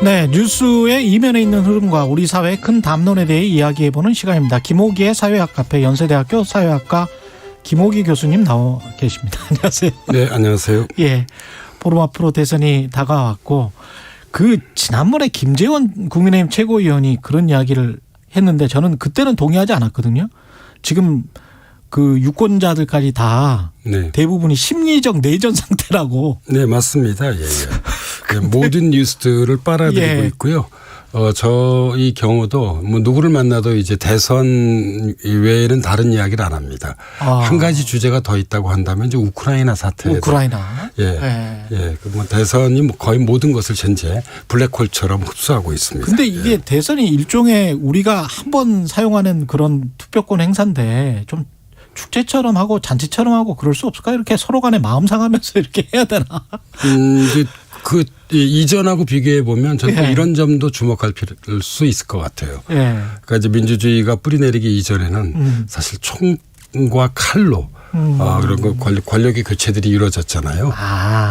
네, 뉴스의 이면에 있는 흐름과 우리 사회의 큰 담론에 대해 이야기해보는 시간입니다. 김호기의 사회학 카페, 연세대학교 사회학과 김호기 교수님 나와 계십니다. 안녕하세요. 네, 안녕하세요. 예, 보름 앞으로 대선이 다가왔고 지난번에 김재원 국민의힘 최고위원이 그런 이야기를 했는데 저는 그때는 동의하지 않았거든요. 지금 그 유권자들까지 다 네. 대부분이 심리적 내전 상태라고. 네, 맞습니다. 예, 예. 네, 모든 뉴스들을 빨아들이고 예. 있고요. 저희 경우도 뭐 누구를 만나도 이제 대선 외에는 다른 이야기를 안 합니다. 한 가지 주제가 더 있다고 한다면 이제 우크라이나 사태. 우크라이나. 예, 예. 뭐 대선이 거의 모든 것을 현재 블랙홀처럼 흡수하고 있습니다. 근데 이게 예. 대선이 일종의 우리가 한 번 사용하는 그런 투표권 행사인데 좀 축제처럼 하고 잔치처럼 하고 그럴 수 없을까? 이렇게 서로 간에 마음 상하면서 이렇게 해야 되나? 이전하고 비교해 보면 저는 예. 이런 점도 주목할 수 있을 것 같아요. 예. 그러니까 이제 민주주의가 뿌리내리기 이전에는 사실 총과 칼로 그런 거 권력의 교체들이 이루어졌잖아요.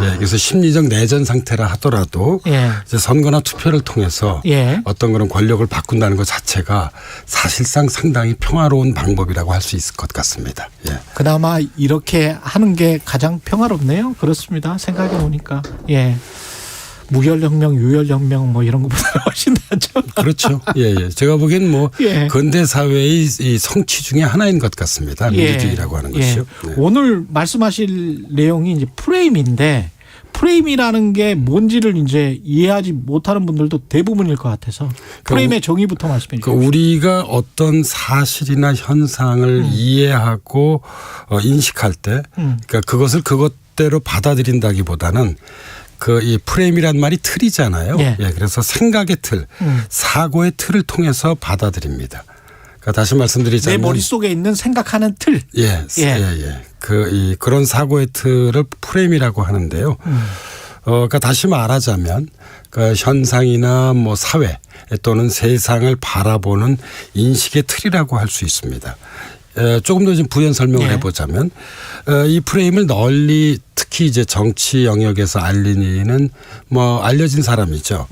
예, 그래서 심리적 내전 상태라 하더라도 예. 이제 선거나 투표를 통해서 예. 어떤 그런 권력을 바꾼다는 것 자체가 사실상 상당히 평화로운 방법이라고 할 수 있을 것 같습니다. 예. 그나마 이렇게 하는 게 가장 평화롭네요. 그렇습니다. 생각해 보니까. 예. 무혈혁명, 유혈혁명 뭐 이런 것보다 훨씬 낫죠. 그렇죠. 예, 예. 제가 보기엔 뭐 예. 근대 사회의 이 성취 중에 하나인 것 같습니다. 민주주의라고 하는 것이요. 예. 네. 오늘 말씀하실 내용이 이제 프레임인데 프레임이라는 게 뭔지를 이제 이해하지 못하는 분들도 대부분일 것 같아서 프레임의 정의부터 말씀해 주시죠. 우리가 어떤 사실이나 현상을 이해하고 인식할 때 그러니까 그것을 그것대로 받아들인다기보다는 이 프레임이란 말이 틀이잖아요. 예. 예, 그래서 생각의 틀, 사고의 틀을 통해서 받아들입니다. 그러니까 다시 말씀드리자면 내 머릿속에 있는 생각하는 틀. 예, 예, 예. 그런 사고의 틀을 프레임이라고 하는데요. 그러니까 다시 말하자면 현상이나 뭐 사회 또는 세상을 바라보는 인식의 틀이라고 할 수 있습니다. 조금 더 좀 부연 설명을 해보자면 이 프레임을 널리 특히 이제 정치 영역에서 알리는 뭐 알려진 사람이죠.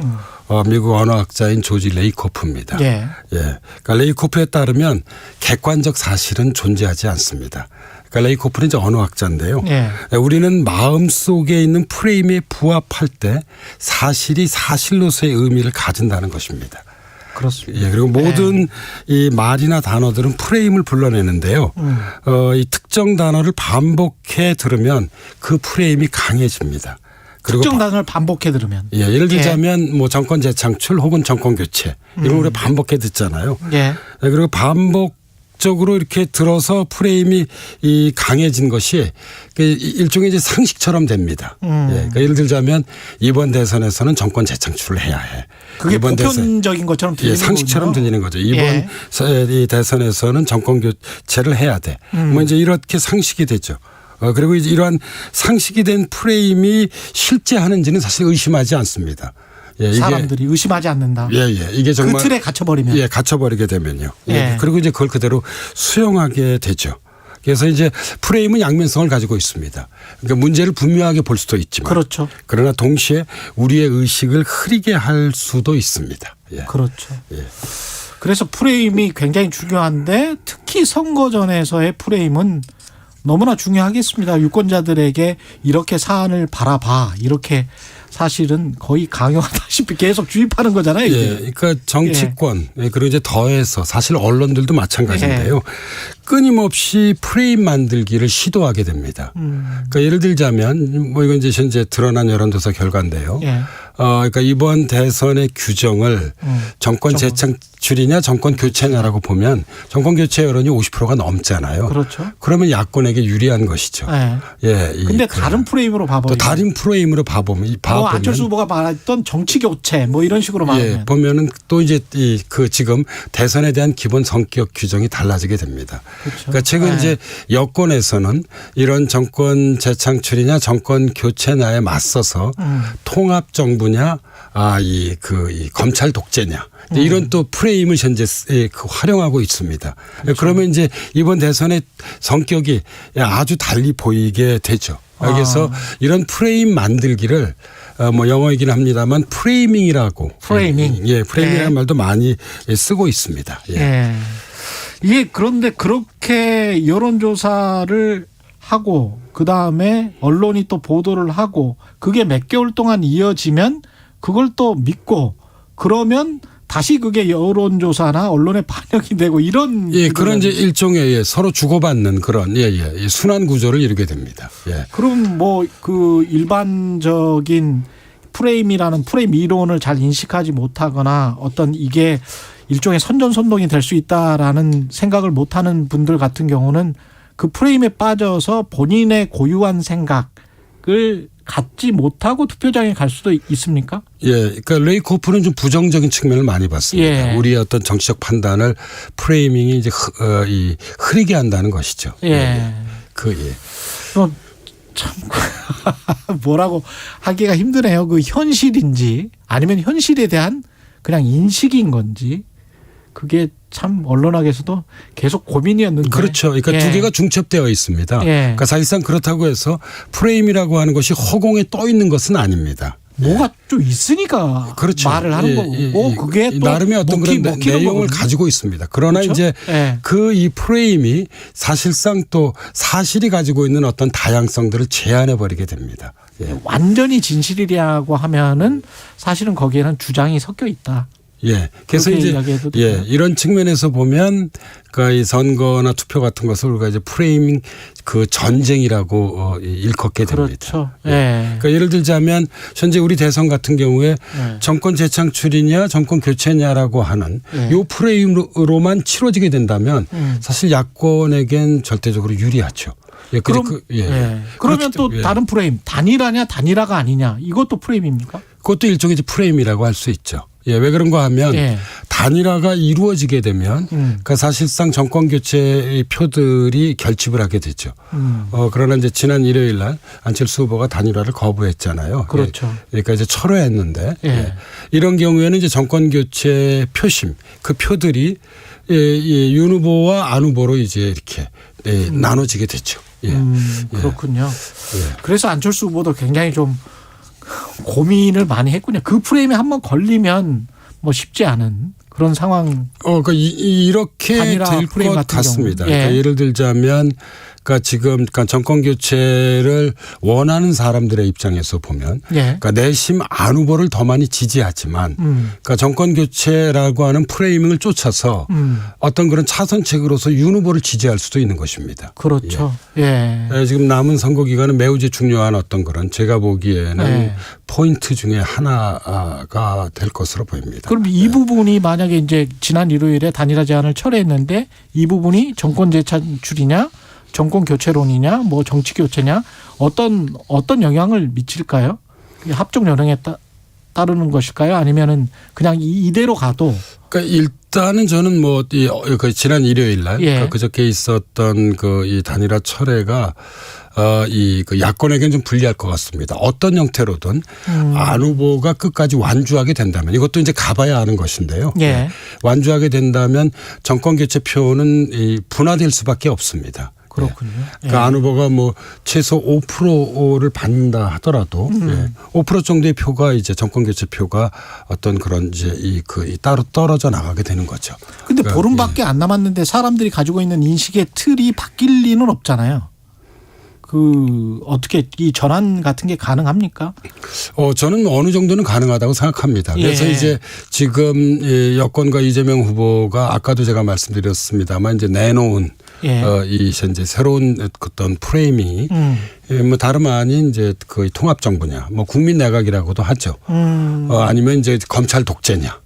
미국 언어학자인 조지 레이코프입니다. 예. 그러니까 레이코프에 따르면 객관적 사실은 존재하지 않습니다. 그러니까 레이코프는 이제 언어학자인데요. 우리는 마음속에 있는 프레임에 부합할 때 사실이 사실로서의 의미를 가진다는 것입니다. 그렇습니다. 예, 그리고 모든 이 말이나 단어들은 프레임을 불러내는데요. 이 특정 단어를 반복해 들으면 그 프레임이 강해집니다. 그리고 특정 단어를 반복해 들으면. 예, 예를 들자면 뭐 정권 재창출 혹은 정권 교체 이런 걸 우리가 반복해 듣잖아요. 예. 그리고 반복적으로 이렇게 들어서 프레임이 이 강해진 것이 일종의 이제 상식처럼 됩니다. 예, 그러니까 예를 들자면 이번 대선에서는 정권 재창출을 해야 해. 그게 이번 보편적인 것처럼 들리는 거죠. 상식처럼 들리는 거죠. 이번 이 대선에서는 정권 교체를 해야 돼. 뭐 이제 이렇게 상식이 되죠. 그리고 이제 이러한 상식이 된 프레임이 실제 하는지는 사실 의심하지 않습니다. 예, 이게 사람들이 의심하지 않는다. 예. 이게 정말 그 틀에 갇혀버리면. 예, 갇혀버리게 되면요. 예. 예. 그리고 이제 그걸 그대로 수용하게 되죠. 그래서 이제 프레임은 양면성을 가지고 있습니다. 그러니까 문제를 분명하게 볼 수도 있지만. 그렇죠. 그러나 동시에 우리의 의식을 흐리게 할 수도 있습니다. 예. 그렇죠. 예. 그래서 프레임이 굉장히 중요한데 특히 선거전에서의 프레임은 너무나 중요하겠습니다. 유권자들에게 이렇게 사안을 바라봐. 이렇게 사실은 거의 강요하다시피 계속 주입하는 거잖아요. 이게. 예, 그러니까 정치권 그리고 이제 더해서 사실 언론들도 마찬가지인데요. 끊임없이 프레임 만들기를 시도하게 됩니다. 그러니까 예를 들자면 뭐 이건 이제 현재 드러난 여론조사 결과인데요. 그러니까 이번 대선의 규정을 정권 재창출이냐 정권 교체냐라고 보면 정권 교체 여론이 50%가 넘잖아요. 그렇죠. 그러면 야권에게 유리한 것이죠. 예. 근데 다른 프레임으로 봐보면 또 다른 프레임으로 봐보면 안철수 후보가 말했던 정치 교체 뭐 이런 식으로 말하면 예, 보면은 또 이제 그 지금 대선에 대한 기본 성격 규정이 달라지게 됩니다. 그렇죠. 그러니까 최근 이제 여권에서는 이런 정권 재창출이냐 정권 교체냐에 맞서서 통합 정부냐 이 검찰 독재냐 이런 또 프레임을 현재 활용하고 있습니다. 그렇죠. 그러면 이제 이번 대선의 성격이 아주 달리 보이게 되죠. 그래서 이런 프레임 만들기를 뭐 영어이긴 합니다만 프레이밍이라고 프레이밍이라는 말도 많이 쓰고 있습니다. 예. 이게 그런데 그렇게 여론조사를 하고 그다음에 언론이 또 보도를 하고 그게 몇 개월 동안 이어지면 그걸 또 믿고 그러면 다시 그게 여론조사나 언론에 반영이 되고 이런 그런 이제 일종의 서로 주고받는 그런 순환 구조를 이루게 됩니다. 그럼 뭐 그 일반적인 프레임이라는 프레임 이론을 잘 인식하지 못하거나 어떤 이게 일종의 선전선동이 될 수 있다라는 생각을 못하는 분들 같은 경우는 그 프레임에 빠져서 본인의 고유한 생각을 갖지 못하고 투표장에 갈 수도 있습니까? 그러니까 레이코프는 좀 부정적인 측면을 많이 봤습니다. 우리의 어떤 정치적 판단을 프레이밍이 이제 흐리게 한다는 것이죠. 참 뭐라고 하기가 힘드네요. 그 현실인지 아니면 현실에 대한 그냥 인식인 건지 그게 참 언론학에서도 계속 고민이었는데. 그렇죠. 그러니까 두 개가 중첩되어 있습니다. 그러니까 사실상 그렇다고 해서 프레임이라고 하는 것이 허공에 떠 있는 것은 아닙니다. 뭐가 좀 있으니까 그렇죠. 말을 하는 거고 그게 또 나름의 어떤 그런 내용을 거거든요. 가지고 있습니다. 그러나 그렇죠? 이제 그 이 프레임이 사실상 또 사실이 가지고 있는 어떤 다양성들을 제한해 버리게 됩니다. 완전히 진실이라고 하면은 사실은 거기에는 주장이 섞여 있다. 그래서 이제 이런 측면에서 보면 그러니까 이 선거나 투표 같은 것을 우리가 이제 프레이밍 그 전쟁이라고 일컫게 됩니다. 그렇죠. 그러니까 예를 들자면 현재 우리 대선 같은 경우에 정권 재창출이냐 정권 교체냐라고 하는 요 프레임으로만 치러지게 된다면 사실 야권에겐 절대적으로 유리하죠. 그러면 또 다른 프레임 단일화냐 단일화가 아니냐 이것도 프레임입니까? 그것도 일종의 이제 프레임이라고 할 수 있죠. 왜 그런가 하면 단일화가 이루어지게 되면 그러니까 사실상 정권 교체의 표들이 결집을 하게 되죠. 그러나 이제 지난 일요일 날 안철수 후보가 단일화를 거부했잖아요. 그렇죠. 그러니까 이제 철회했는데 이런 경우에는 이제 정권 교체 표심 그 표들이 윤 후보와 안 후보로 이제 이렇게 나눠지게 되죠. 그렇군요. 그래서 안철수 후보도 굉장히 좀 고민을 많이 했군요. 그 프레임에 한번 걸리면 뭐 쉽지 않은 그런 상황. 그러니까 이렇게 될 것 같습니다. 그러니까 예를 들자면 그러니까 지금 정권 교체를 원하는 사람들의 입장에서 보면 그러니까 내심 안 후보를 더 많이 지지하지만 그러니까 정권 교체라고 하는 프레이밍을 쫓아서 어떤 그런 차선책으로서 윤 후보를 지지할 수도 있는 것입니다. 그렇죠. 지금 남은 선거 기간은 매우 중요한 어떤 그런 제가 보기에는 포인트 중에 하나가 될 것으로 보입니다. 그럼 이 부분이 만약에 이제 지난 일요일에 단일화 제안을 철회했는데 이 부분이 정권 재창출이냐 정권 교체론이냐 뭐 정치 교체냐 어떤 영향을 미칠까요? 합종 여론에 따르는 것일까요? 아니면은 그냥 이대로 가도? 그러니까 일단은 저는 뭐 그 지난 일요일 날 예. 그저께 있었던 그 이 단일화 철회가 이 그 야권에게는 좀 불리할 것 같습니다. 어떤 형태로든 안 후보가 끝까지 완주하게 된다면 이것도 이제 가봐야 아는 것인데요. 예. 네. 완주하게 된다면 정권 교체 표는 분화될 수밖에 없습니다. 그렇군요. 그러니까 안 후보가 뭐 최소 5%를 받는다 하더라도 5% 정도의 표가 이제 정권 교체 표가 어떤 그런 이제 따로 떨어져 나가게 되는 거죠. 근데 그러니까 보름밖에 안 남았는데 사람들이 가지고 있는 인식의 틀이 바뀔 리는 없잖아요. 어떻게 이 전환 같은 게 가능합니까? 저는 어느 정도는 가능하다고 생각합니다. 그래서 이제 지금 여권과 이재명 후보가 아까도 제가 말씀드렸습니다만 이제 내놓은 이 현재 새로운 어떤 프레임이 뭐 다름 아닌 이제 그 통합 정부냐, 뭐 국민 내각이라고도 하죠. 아니면 이제 검찰 독재냐.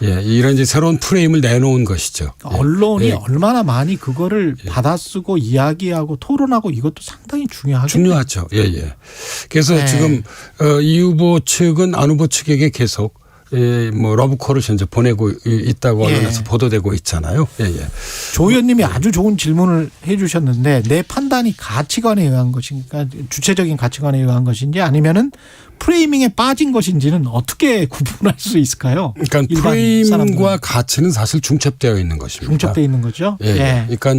이런 이제 새로운 프레임을 내놓은 것이죠. 언론이 얼마나 많이 그거를 받아쓰고 이야기하고 토론하고 이것도 상당히 중요하겠네요. 중요하죠. 그래서 지금 이 후보 측은 안 후보 측에게 계속 뭐 러브콜을 현재 보내고 있다고 언론에서 보도되고 있잖아요. 조 의원님이 아주 좋은 질문을 해 주셨는데 내 판단이 가치관에 의한 것인가 주체적인 가치관에 의한 것인지 아니면은 프레이밍에 빠진 것인지는 어떻게 구분할 수 있을까요? 그러니까 프레임과 가치는 사실 중첩되어 있는 것입니다. 중첩되어 있는 거죠? 그러니까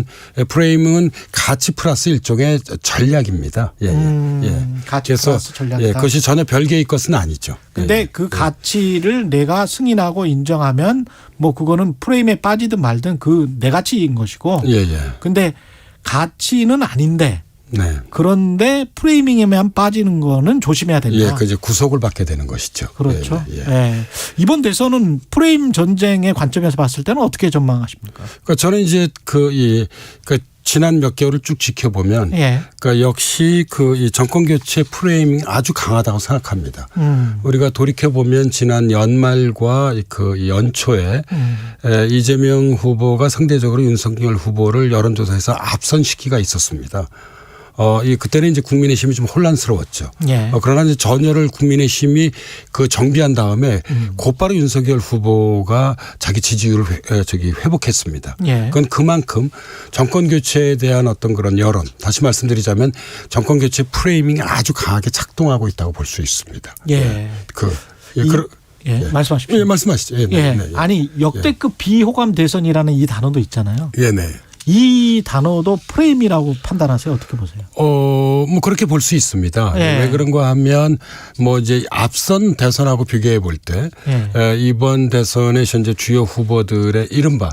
프레이밍은 가치 플러스 일종의 전략입니다. 가치 플러스 전략이다. 그것이 전혀 별개의 것은 아니죠. 그런데 그 가치를 내가 승인하고 인정하면 뭐 그거는 프레임에 빠지든 말든 그 내 가치인 것이고. 그런데 가치는 아닌데. 그런데 프레이밍에만 빠지는 거는 조심해야 된다. 그 이제 구속을 받게 되는 것이죠. 그렇죠. 이번 대선은 프레임 전쟁의 관점에서 봤을 때는 어떻게 전망하십니까? 그러니까 저는 이제 지난 몇 개월을 쭉 지켜보면 그러니까 역시 이 정권 교체 프레이밍 아주 강하다고 생각합니다. 우리가 돌이켜 보면 지난 연말과 그 연초에 이재명 후보가 상대적으로 윤석열 후보를 여론조사에서 앞선 시기가 있었습니다. 그때는 이제 국민의힘이 좀 혼란스러웠죠. 그러나 이제 전열을 국민의힘이 정비한 다음에 곧바로 윤석열 후보가 자기 지지율을 회복했습니다. 그건 그만큼 정권 교체에 대한 어떤 그런 여론, 다시 말씀드리자면 정권 교체 프레이밍이 아주 강하게 작동하고 있다고 볼 수 있습니다. 말씀하십시오. 말씀하시죠. 아니 역대급 비호감 대선이라는 이 단어도 있잖아요. 이 단어도 프레임이라고 판단하세요? 어떻게 보세요? 뭐 그렇게 볼 수 있습니다. 왜 그런가 하면 뭐 이제 앞선 대선하고 비교해 볼 때 이번 대선의 현재 주요 후보들의 이른바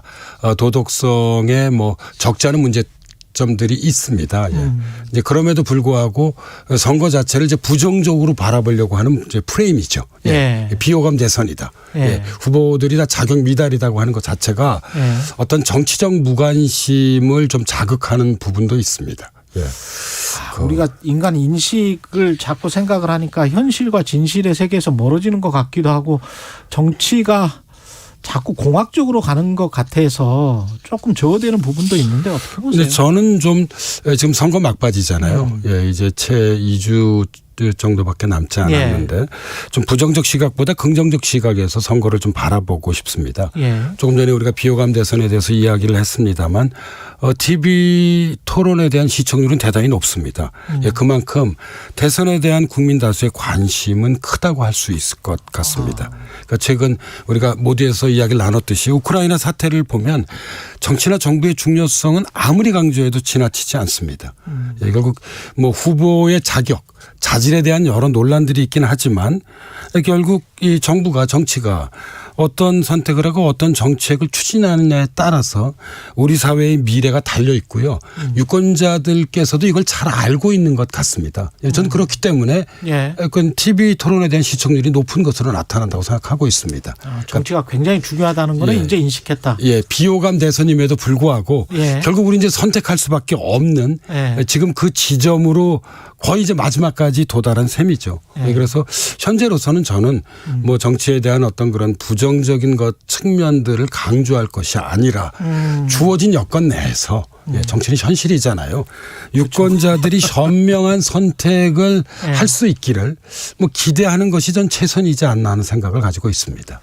도덕성에 뭐 적지 않은 문제점들이 있습니다. 이제 그럼에도 불구하고 선거 자체를 이제 부정적으로 바라보려고 하는 이제 프레임이죠. 비호감 대선이다. 후보들이 다 자격 미달이라고 하는 것 자체가 어떤 정치적 무관심을 좀 자극하는 부분도 있습니다. 우리가 인간 인식을 자꾸 생각을 하니까 현실과 진실의 세계에서 멀어지는 것 같기도 하고 정치가 자꾸 공학적으로 가는 것 같아서 조금 저어되는 부분도 있는데 어떻게 보세요? 근데 저는 좀 지금 선거 막바지잖아요. 이제 채 2주 정도밖에 남지 않았는데 좀 부정적 시각보다 긍정적 시각에서 선거를 좀 바라보고 싶습니다. 조금 전에 우리가 비호감 대선에 대해서 이야기를 했습니다만 TV 토론에 대한 시청률은 대단히 높습니다. 그만큼 대선에 대한 국민 다수의 관심은 크다고 할 수 있을 것 같습니다. 그러니까 최근 우리가 모두에서 이야기를 나눴듯이 우크라이나 사태를 보면 정치나 정부의 중요성은 아무리 강조해도 지나치지 않습니다. 결국 뭐 후보의 자격, 자질에 대한 여러 논란들이 있긴 하지만 결국 이 정부가 정치가 어떤 선택을 하고 어떤 정책을 추진하느냐에 따라서 우리 사회의 미래가 달려 있고요. 유권자들께서도 이걸 잘 알고 있는 것 같습니다. 저는 그렇기 때문에 TV 토론에 대한 시청률이 높은 것으로 나타난다고 생각하고 있습니다. 정치가 굉장히 중요하다는 거는 이제 인식했다. 비호감 대선임에도 불구하고 결국 우리 이제 선택할 수밖에 없는 지금 그 지점으로 거의 이제 마지막까지 도달한 셈이죠. 그래서 현재로서는 저는 뭐 정치에 대한 어떤 그런 부정적인 것 측면들을 강조할 것이 아니라 주어진 여건 내에서 정치는 현실이잖아요. 유권자들이 현명한 선택을 할 수 있기를 뭐 기대하는 것이 전 최선이지 않나 하는 생각을 가지고 있습니다.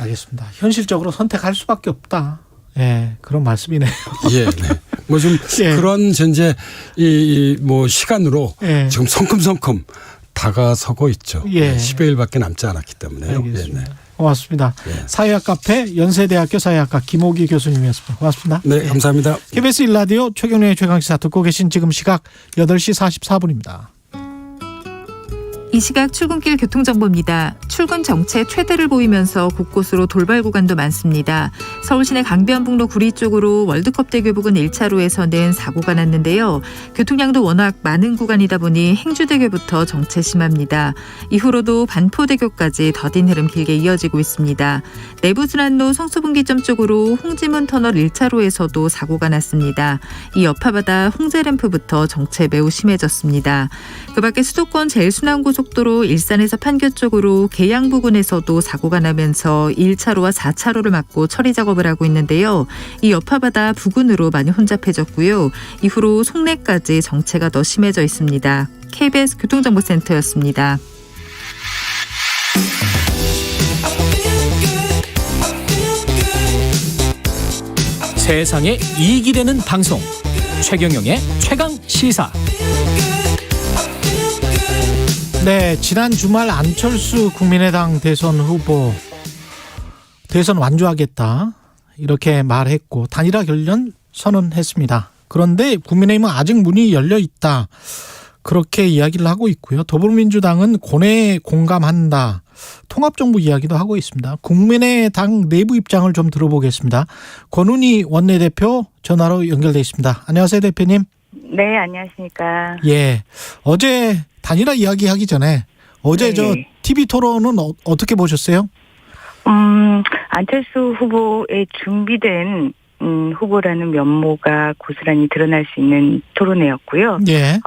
알겠습니다. 현실적으로 선택할 수밖에 없다. 예, 그런 말씀이네요. 예, 네. 뭐 좀 예. 그런 현재 뭐 시간으로 예. 지금 성큼성큼 다가서고 있죠. 예. 10여일밖에 남지 않았기 때문에요. 알겠습니다. 네, 네. 고맙습니다. 예. 사회학 카페 연세대학교 사회학과 김호기 교수님이었습니다. 고맙습니다. 네, 감사합니다. KBS 1라디오 최경련의 최강시사 듣고 계신 지금 시각 8시 44분입니다. 이 시각 출근길 교통정보입니다. 출근 정체 최대를 보이면서 곳곳으로 돌발 구간도 많습니다. 서울시내 강변북로 구리 쪽으로 월드컵대교 부근 1차로에서는 사고가 났는데요. 교통량도 워낙 많은 구간이다 보니 행주대교부터 정체 심합니다. 이후로도 반포대교까지 더딘 흐름 길게 이어지고 있습니다. 내부순환로 성수분기점 쪽으로 홍지문 터널 1차로에서도 사고가 났습니다. 이 여파바다 홍제램프부터 정체 매우 심해졌습니다. 그 밖에 수도권 제일순환고속도로 일산에서 판교 쪽으로 계양 부근에서도 사고가 나면서 1차로와 4차로를 막고 처리 작업을 하고 있는데요. 이 여파바다 부근으로 많이 혼잡해졌고요. 이후로 송내까지 정체가 더 심해져 있습니다. KBS 교통정보센터였습니다. 세상에 이익이 되는 방송 최경영의 최강시사. 네, 지난 주말 안철수 국민의당 대선 후보 대선 완주하겠다 이렇게 말했고 단일화 결연 선언했습니다. 그런데 국민의힘은 아직 문이 열려 있다 그렇게 이야기를 하고 있고요. 더불어민주당은 고뇌에 공감한다 통합정부 이야기도 하고 있습니다. 국민의당 내부 입장을 좀 들어보겠습니다. 권은희 원내대표 전화로 연결돼 있습니다. 안녕하세요, 대표님. 네, 안녕하십니까. 예, 어제 단일화 이야기하기 전에 어제 네. 저 TV 토론은 어떻게 보셨어요? 안철수 후보의 준비된 후보라는 면모가 고스란히 드러날 수 있는 토론회였고요. 예.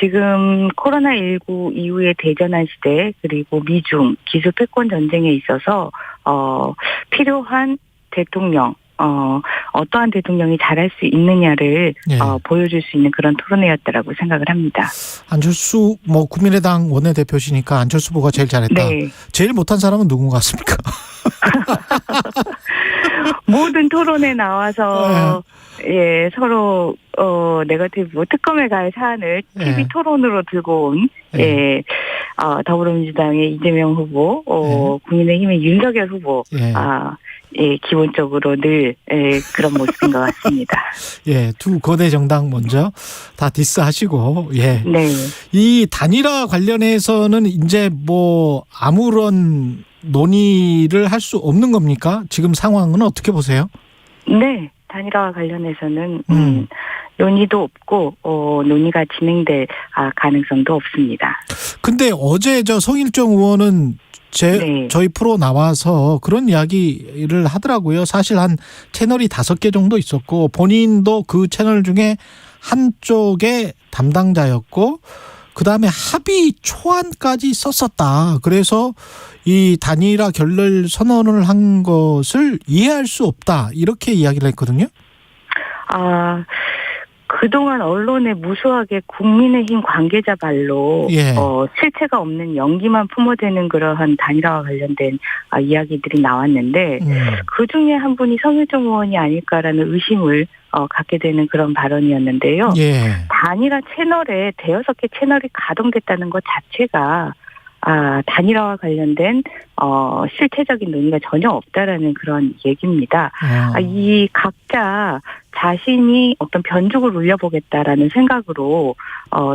지금 코로나19 이후의 대전환 시대 그리고 미중 기술 패권 전쟁에 있어서 필요한 대통령 어떠한 대통령이 잘할 수 있느냐를 예. 보여줄 수 있는 그런 토론회였다라고 생각을 합니다. 안철수 국민의당 원내대표시니까 안철수 후보가 제일 잘했다. 네. 제일 못한 사람은 누군 것 같습니까? 모든 토론에 나와서 예, 서로 네거티브 특검에 갈 사안을 TV 토론으로 들고 온 더불어민주당의 이재명 후보, 국민의힘의 윤석열 후보, 예, 기본적으로 늘 그런 모습인 것 같습니다. 예, 두 거대 정당 먼저 다 디스하시고, 예. 네. 이 단일화 관련해서는 이제 아무런 논의를 할 수 없는 겁니까? 지금 상황은 어떻게 보세요? 네, 단일화와 관련해서는 논의도 없고 논의가 진행될 가능성도 없습니다. 근데 어제 성일정 의원은 저희 프로 나와서 그런 이야기를 하더라고요. 사실 한 채널이 5개 정도 있었고 본인도 그 채널 중에 한쪽의 담당자였고 그다음에 합의 초안까지 썼었다. 그래서 이 단일화 결렬 선언을 한 것을 이해할 수 없다. 이렇게 이야기를 했거든요. 그동안 언론에 무수하게 국민의힘 관계자 발로 실체가 없는 연기만 품어대는 그러한 단일화와 관련된 이야기들이 나왔는데 그중에 한 분이 성일정 의원이 아닐까라는 의심을 갖게 되는 그런 발언이었는데요. 단일화 채널에 5개 채널이 가동됐다는 것 자체가 단일화와 관련된 실체적인 논의가 전혀 없다라는 그런 얘기입니다. 이 각자 자신이 어떤 변죽을 울려보겠다라는 생각으로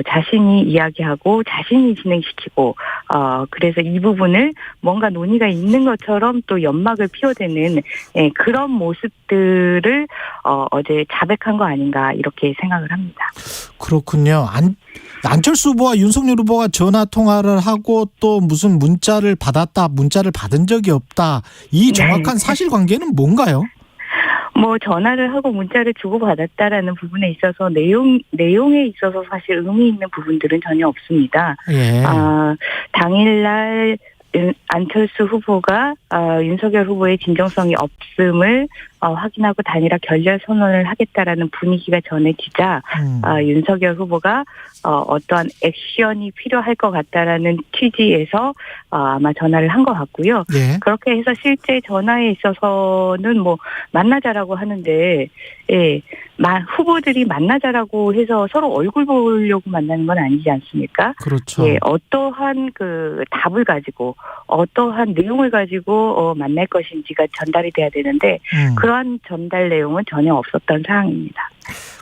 자신이 이야기하고 자신이 진행시키고 그래서 이 부분을 뭔가 논의가 있는 것처럼 또 연막을 피워대는 그런 모습들을 어제 자백한 거 아닌가 이렇게 생각을 합니다. 그렇군요. 안철수 후보와 윤석열 후보가 전화 통화를 하고 또 무슨 문자를 받았다, 문자를 받은 적이 없다. 이 정확한 사실관계는 뭔가요? 전화를 하고 문자를 주고받았다라는 부분에 있어서 내용에 있어서 사실 의미 있는 부분들은 전혀 없습니다. 당일날 안철수 후보가 윤석열 후보의 진정성이 없음을 확인하고 단일화 결렬 선언을 하겠다라는 분위기가 전해지자 윤석열 후보가 어떠한 액션이 필요할 것 같다라는 취지에서 아마 전화를 한 것 같고요. 예. 그렇게 해서 실제 전화에 있어서는 뭐 만나자라고 하는데 예, 후보들이 만나자라고 해서 서로 얼굴 보려고 만나는 건 아니지 않습니까? 그렇죠. 예, 어떠한 그 답을 가지고 어떠한 내용을 가지고 만날 것인지가 전달이 돼야 되는데 그러한 전달 내용은 전혀 없었던 상황입니다.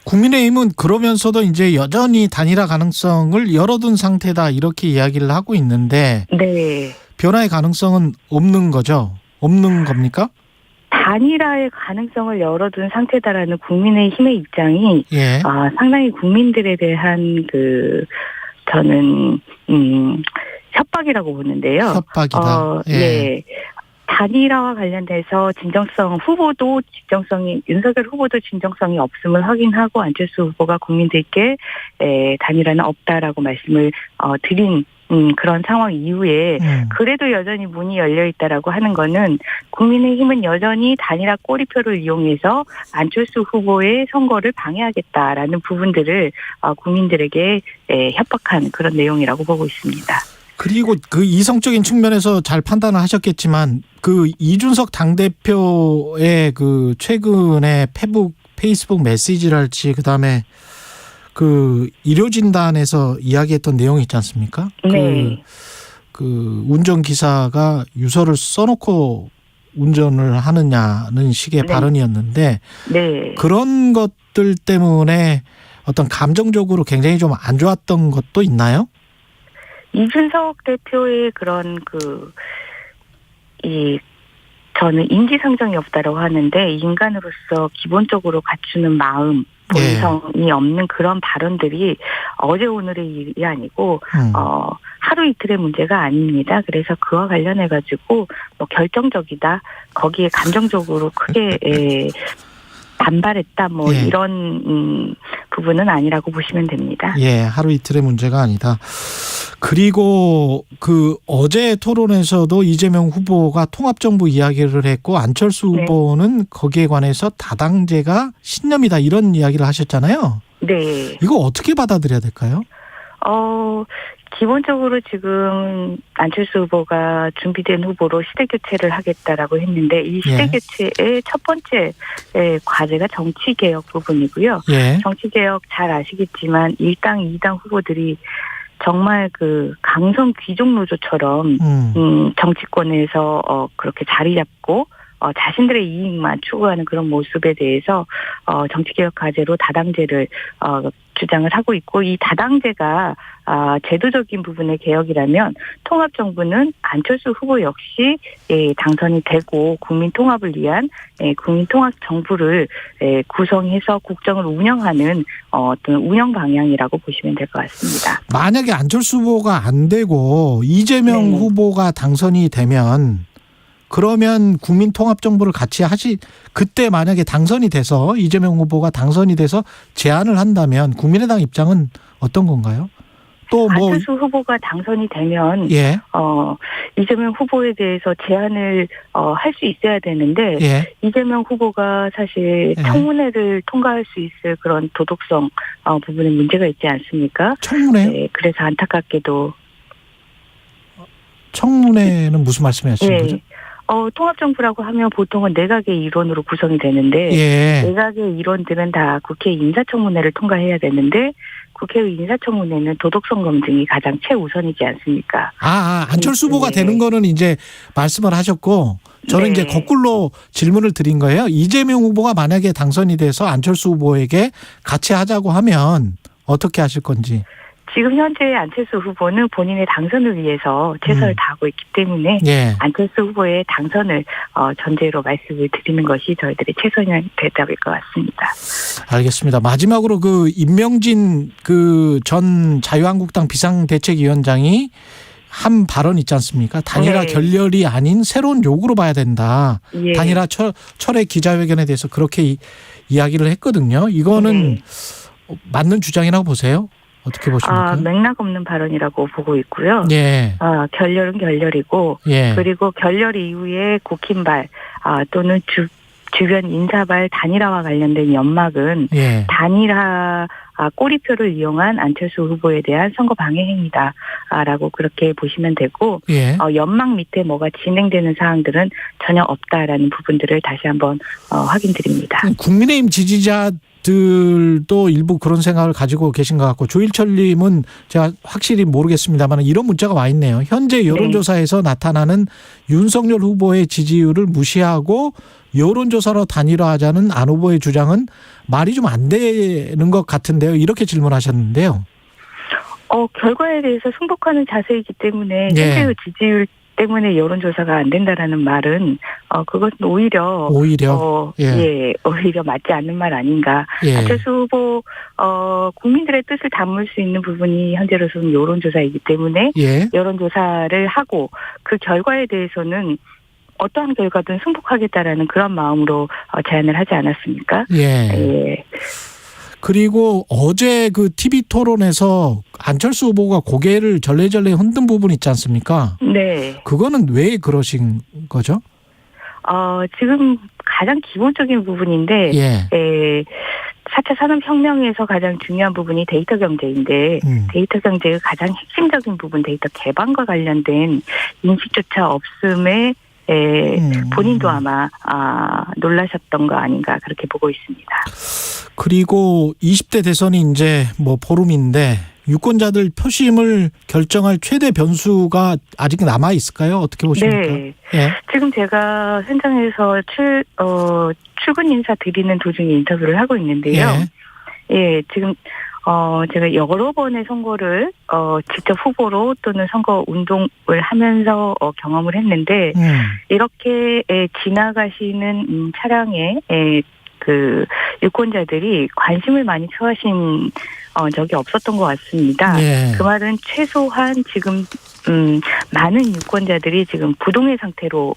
국민의힘은 그러면서도 이제 여전히 단일화 가능성을 열어둔 상태다 이렇게 이야기를 하고 있는데 네. 변화의 가능성은 없는 거죠? 없는 겁니까? 단일화의 가능성을 열어둔 상태다라는 국민의힘의 입장이 예. 상당히 국민들에 대한 저는 협박이라고 보는데요. 협박이다. 예. 단일화와 관련돼서 윤석열 후보도 진정성이 없음을 확인하고 안철수 후보가 국민들께 단일화는 없다라고 말씀을 드린 그런 상황 이후에 그래도 여전히 문이 열려 있다라고 하는 거는 국민의힘은 여전히 단일화 꼬리표를 이용해서 안철수 후보의 선거를 방해하겠다라는 부분들을 국민들에게 협박한 그런 내용이라고 보고 있습니다. 그리고 그 이성적인 측면에서 잘 판단을 하셨겠지만 그 이준석 당대표의 그 최근에 페이스북 메시지랄지 그다음에 그 의료진단에서 이야기했던 내용이 있지 않습니까? 네. 그 운전기사가 유서를 써놓고 운전을 하느냐는 식의 네. 발언이었는데 네. 그런 것들 때문에 어떤 감정적으로 굉장히 좀 안 좋았던 것도 있나요? 이준석 대표의 그런 저는 인지상정이 없다라고 하는데 인간으로서 기본적으로 갖추는 마음, 본성이 없는 그런 발언들이 어제 오늘의 일이 아니고 하루 이틀의 문제가 아닙니다. 그래서 그와 관련해 가지고 뭐 결정적이다, 거기에 감정적으로 크게 반발했다, 예. 이런 부분은 아니라고 보시면 됩니다. 예, 하루 이틀의 문제가 아니다. 그리고 그 어제 토론에서도 이재명 후보가 통합정부 이야기를 했고 안철수 후보는 거기에 관해서 다당제가 신념이다 이런 이야기를 하셨잖아요. 네. 이거 어떻게 받아들여야 될까요? 기본적으로 지금 안철수 후보가 준비된 후보로 시대교체를 하겠다라고 했는데 이 시대교체의 첫 번째 과제가 정치개혁 부분이고요. 예. 정치개혁 잘 아시겠지만 1당, 2당 후보들이 정말 그 강성 귀족 노조처럼 정치권에서 그렇게 자리 잡고 자신들의 이익만 추구하는 그런 모습에 대해서 정치개혁 과제로 다당제를 주장을 하고 있고 이 다당제가 제도적인 부분의 개혁이라면 통합정부는 안철수 후보 역시 당선이 되고 국민 통합을 위한 국민 통합 정부를 구성해서 국정을 운영하는 어떤 운영 방향이라고 보시면 될 것 같습니다. 만약에 안철수 후보가 안 되고 이재명 후보가 당선이 되면 그러면 국민 통합 정부를 같이 그때 만약에 당선이 돼서 이재명 후보가 당선이 돼서 제안을 한다면 국민의당 입장은 어떤 건가요? 또 안철수 후보가 당선이 되면 이재명 후보에 대해서 제안을 할 수 있어야 되는데 이재명 후보가 사실 청문회를 통과할 수 있을 그런 도덕성 부분에 문제가 있지 않습니까? 청문회? 네, 그래서 안타깝게도 청문회는 무슨 말씀이시는 거죠? 통합정부라고 하면 보통은 내각의 일원으로 구성이 되는데 내각의 일원들은 다 국회 인사청문회를 통과해야 되는데 국회의 인사청문회는 도덕성 검증이 가장 최우선이지 않습니까? 안철수 후보가 되는 거는 이제 말씀을 하셨고 저는 이제 거꾸로 질문을 드린 거예요. 이재명 후보가 만약에 당선이 돼서 안철수 후보에게 같이 하자고 하면 어떻게 하실 건지. 지금 현재 안철수 후보는 본인의 당선을 위해서 최선을 다하고 있기 때문에 안철수 후보의 당선을 전제로 말씀을 드리는 것이 저희들의 최선의 대답일 것 같습니다. 알겠습니다. 마지막으로 그 임명진 그 전 자유한국당 비상대책위원장이 한 발언 있지 않습니까? 단일화 결렬이 아닌 새로운 요구로 봐야 된다. 단일화 철회 기자회견에 대해서 그렇게 이야기를 했거든요. 이거는 맞는 주장이라고 보세요? 어떻게 보십니까? 맥락 없는 발언이라고 보고 있고요. 결렬은 결렬이고 그리고 결렬 이후에 국힘발 또는 주변 인사발 단일화와 관련된 연막은 단일화 꼬리표를 이용한 안철수 후보에 대한 선거 방해 행위다라고 그렇게 보시면 되고 연막 밑에 뭐가 진행되는 사항들은 전혀 없다라는 부분들을 다시 한번 확인드립니다. 국민의힘 지지자들도 일부 그런 생각을 가지고 계신 것 같고 조일철님은 제가 확실히 모르겠습니다만 이런 문자가 와 있네요. 현재 여론조사에서 나타나는 윤석열 후보의 지지율을 무시하고 여론조사로 단일화하자는 안 후보의 주장은 말이 좀 안 되는 것 같은데요. 이렇게 질문하셨는데요. 결과에 대해서 승복하는 자세이기 때문에 현재의 지지율 때문에 여론조사가 안 된다라는 말은 그것은 오히려 맞지 않는 말 아닌가. 안철수 후보 국민들의 뜻을 담을 수 있는 부분이 현재로서는 여론조사이기 때문에 여론조사를 하고 그 결과에 대해서는 어떠한 결과든 승복하겠다라는 그런 마음으로 제안을 하지 않았습니까? 그리고 어제 그 TV 토론에서 안철수 후보가 고개를 절레절레 흔든 부분 있지 않습니까? 네. 그거는 왜 그러신 거죠? 지금 가장 기본적인 부분인데 4차 산업혁명에서 가장 중요한 부분이 데이터 경제인데 데이터 경제의 가장 핵심적인 부분 데이터 개방과 관련된 인식조차 없음에 본인도 아마 놀라셨던 거 아닌가 그렇게 보고 있습니다. 그리고 20대 대선이 이제 뭐 보름인데 유권자들 표심을 결정할 최대 변수가 아직 남아 있을까요? 어떻게 보십니까? 네. 지금 제가 현장에서 출근 인사 드리는 도중에 인터뷰를 하고 있는데요. 지금 제가 여러 번의 선거를 직접 후보로 또는 선거 운동을 하면서 경험을 했는데 이렇게 지나가시는 차량에 그 유권자들이 관심을 많이 표하신 적이 없었던 것 같습니다. 그 말은 최소한 지금 많은 유권자들이 지금 부동의 상태로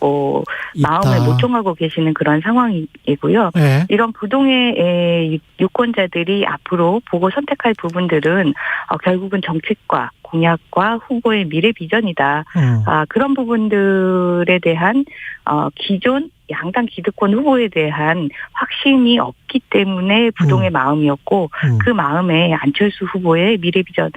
마음을 못 정하고 계시는 그런 상황이고요. 이런 부동의 유권자들이 앞으로 보고 선택할 부분들은 결국은 정책과 공약과 후보의 미래 비전이다. 그런 부분들에 대한 기존 양당 기득권 후보에 대한 확신이 없기 때문에 부동의 마음이었고 그 마음에 안철수 후보의 미래 비전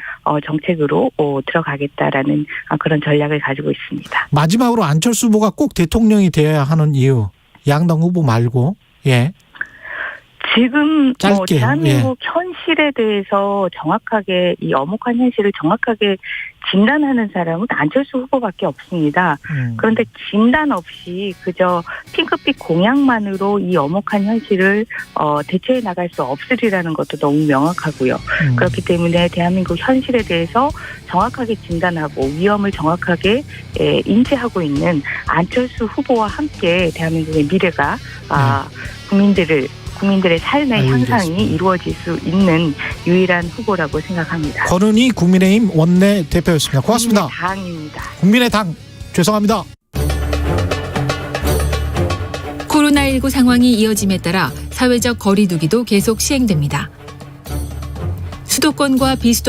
정책으로 들어가겠다라는 그런 전략을 가지고 있습니다. 마지막으로 안철수 후보가 꼭 대통령이 되어야 하는 이유, 양당 후보 말고. 지금 짧게, 대한민국 현실에 대해서 정확하게 이 엄혹한 현실을 정확하게 진단하는 사람은 안철수 후보밖에 없습니다. 그런데 진단 없이 그저 핑크빛 공약만으로 이 엄혹한 현실을 대처해 나갈 수 없으리라는 것도 너무 명확하고요. 그렇기 때문에 대한민국 현실에 대해서 정확하게 진단하고 위험을 정확하게 인지하고 있는 안철수 후보와 함께 대한민국의 미래가 국민들의 삶의 향상이 이루어질 수 있는 유일한 후보라고 생각합니다. 권은희 국민의힘 원내 대표였습니다. 고맙습니다. 국민의당입니다. 국민의당 죄송합니다. 코로나19 상황이 이어짐에 따라 사회적 거리 두기도 계속 시행됩니다. 수도권과 비수도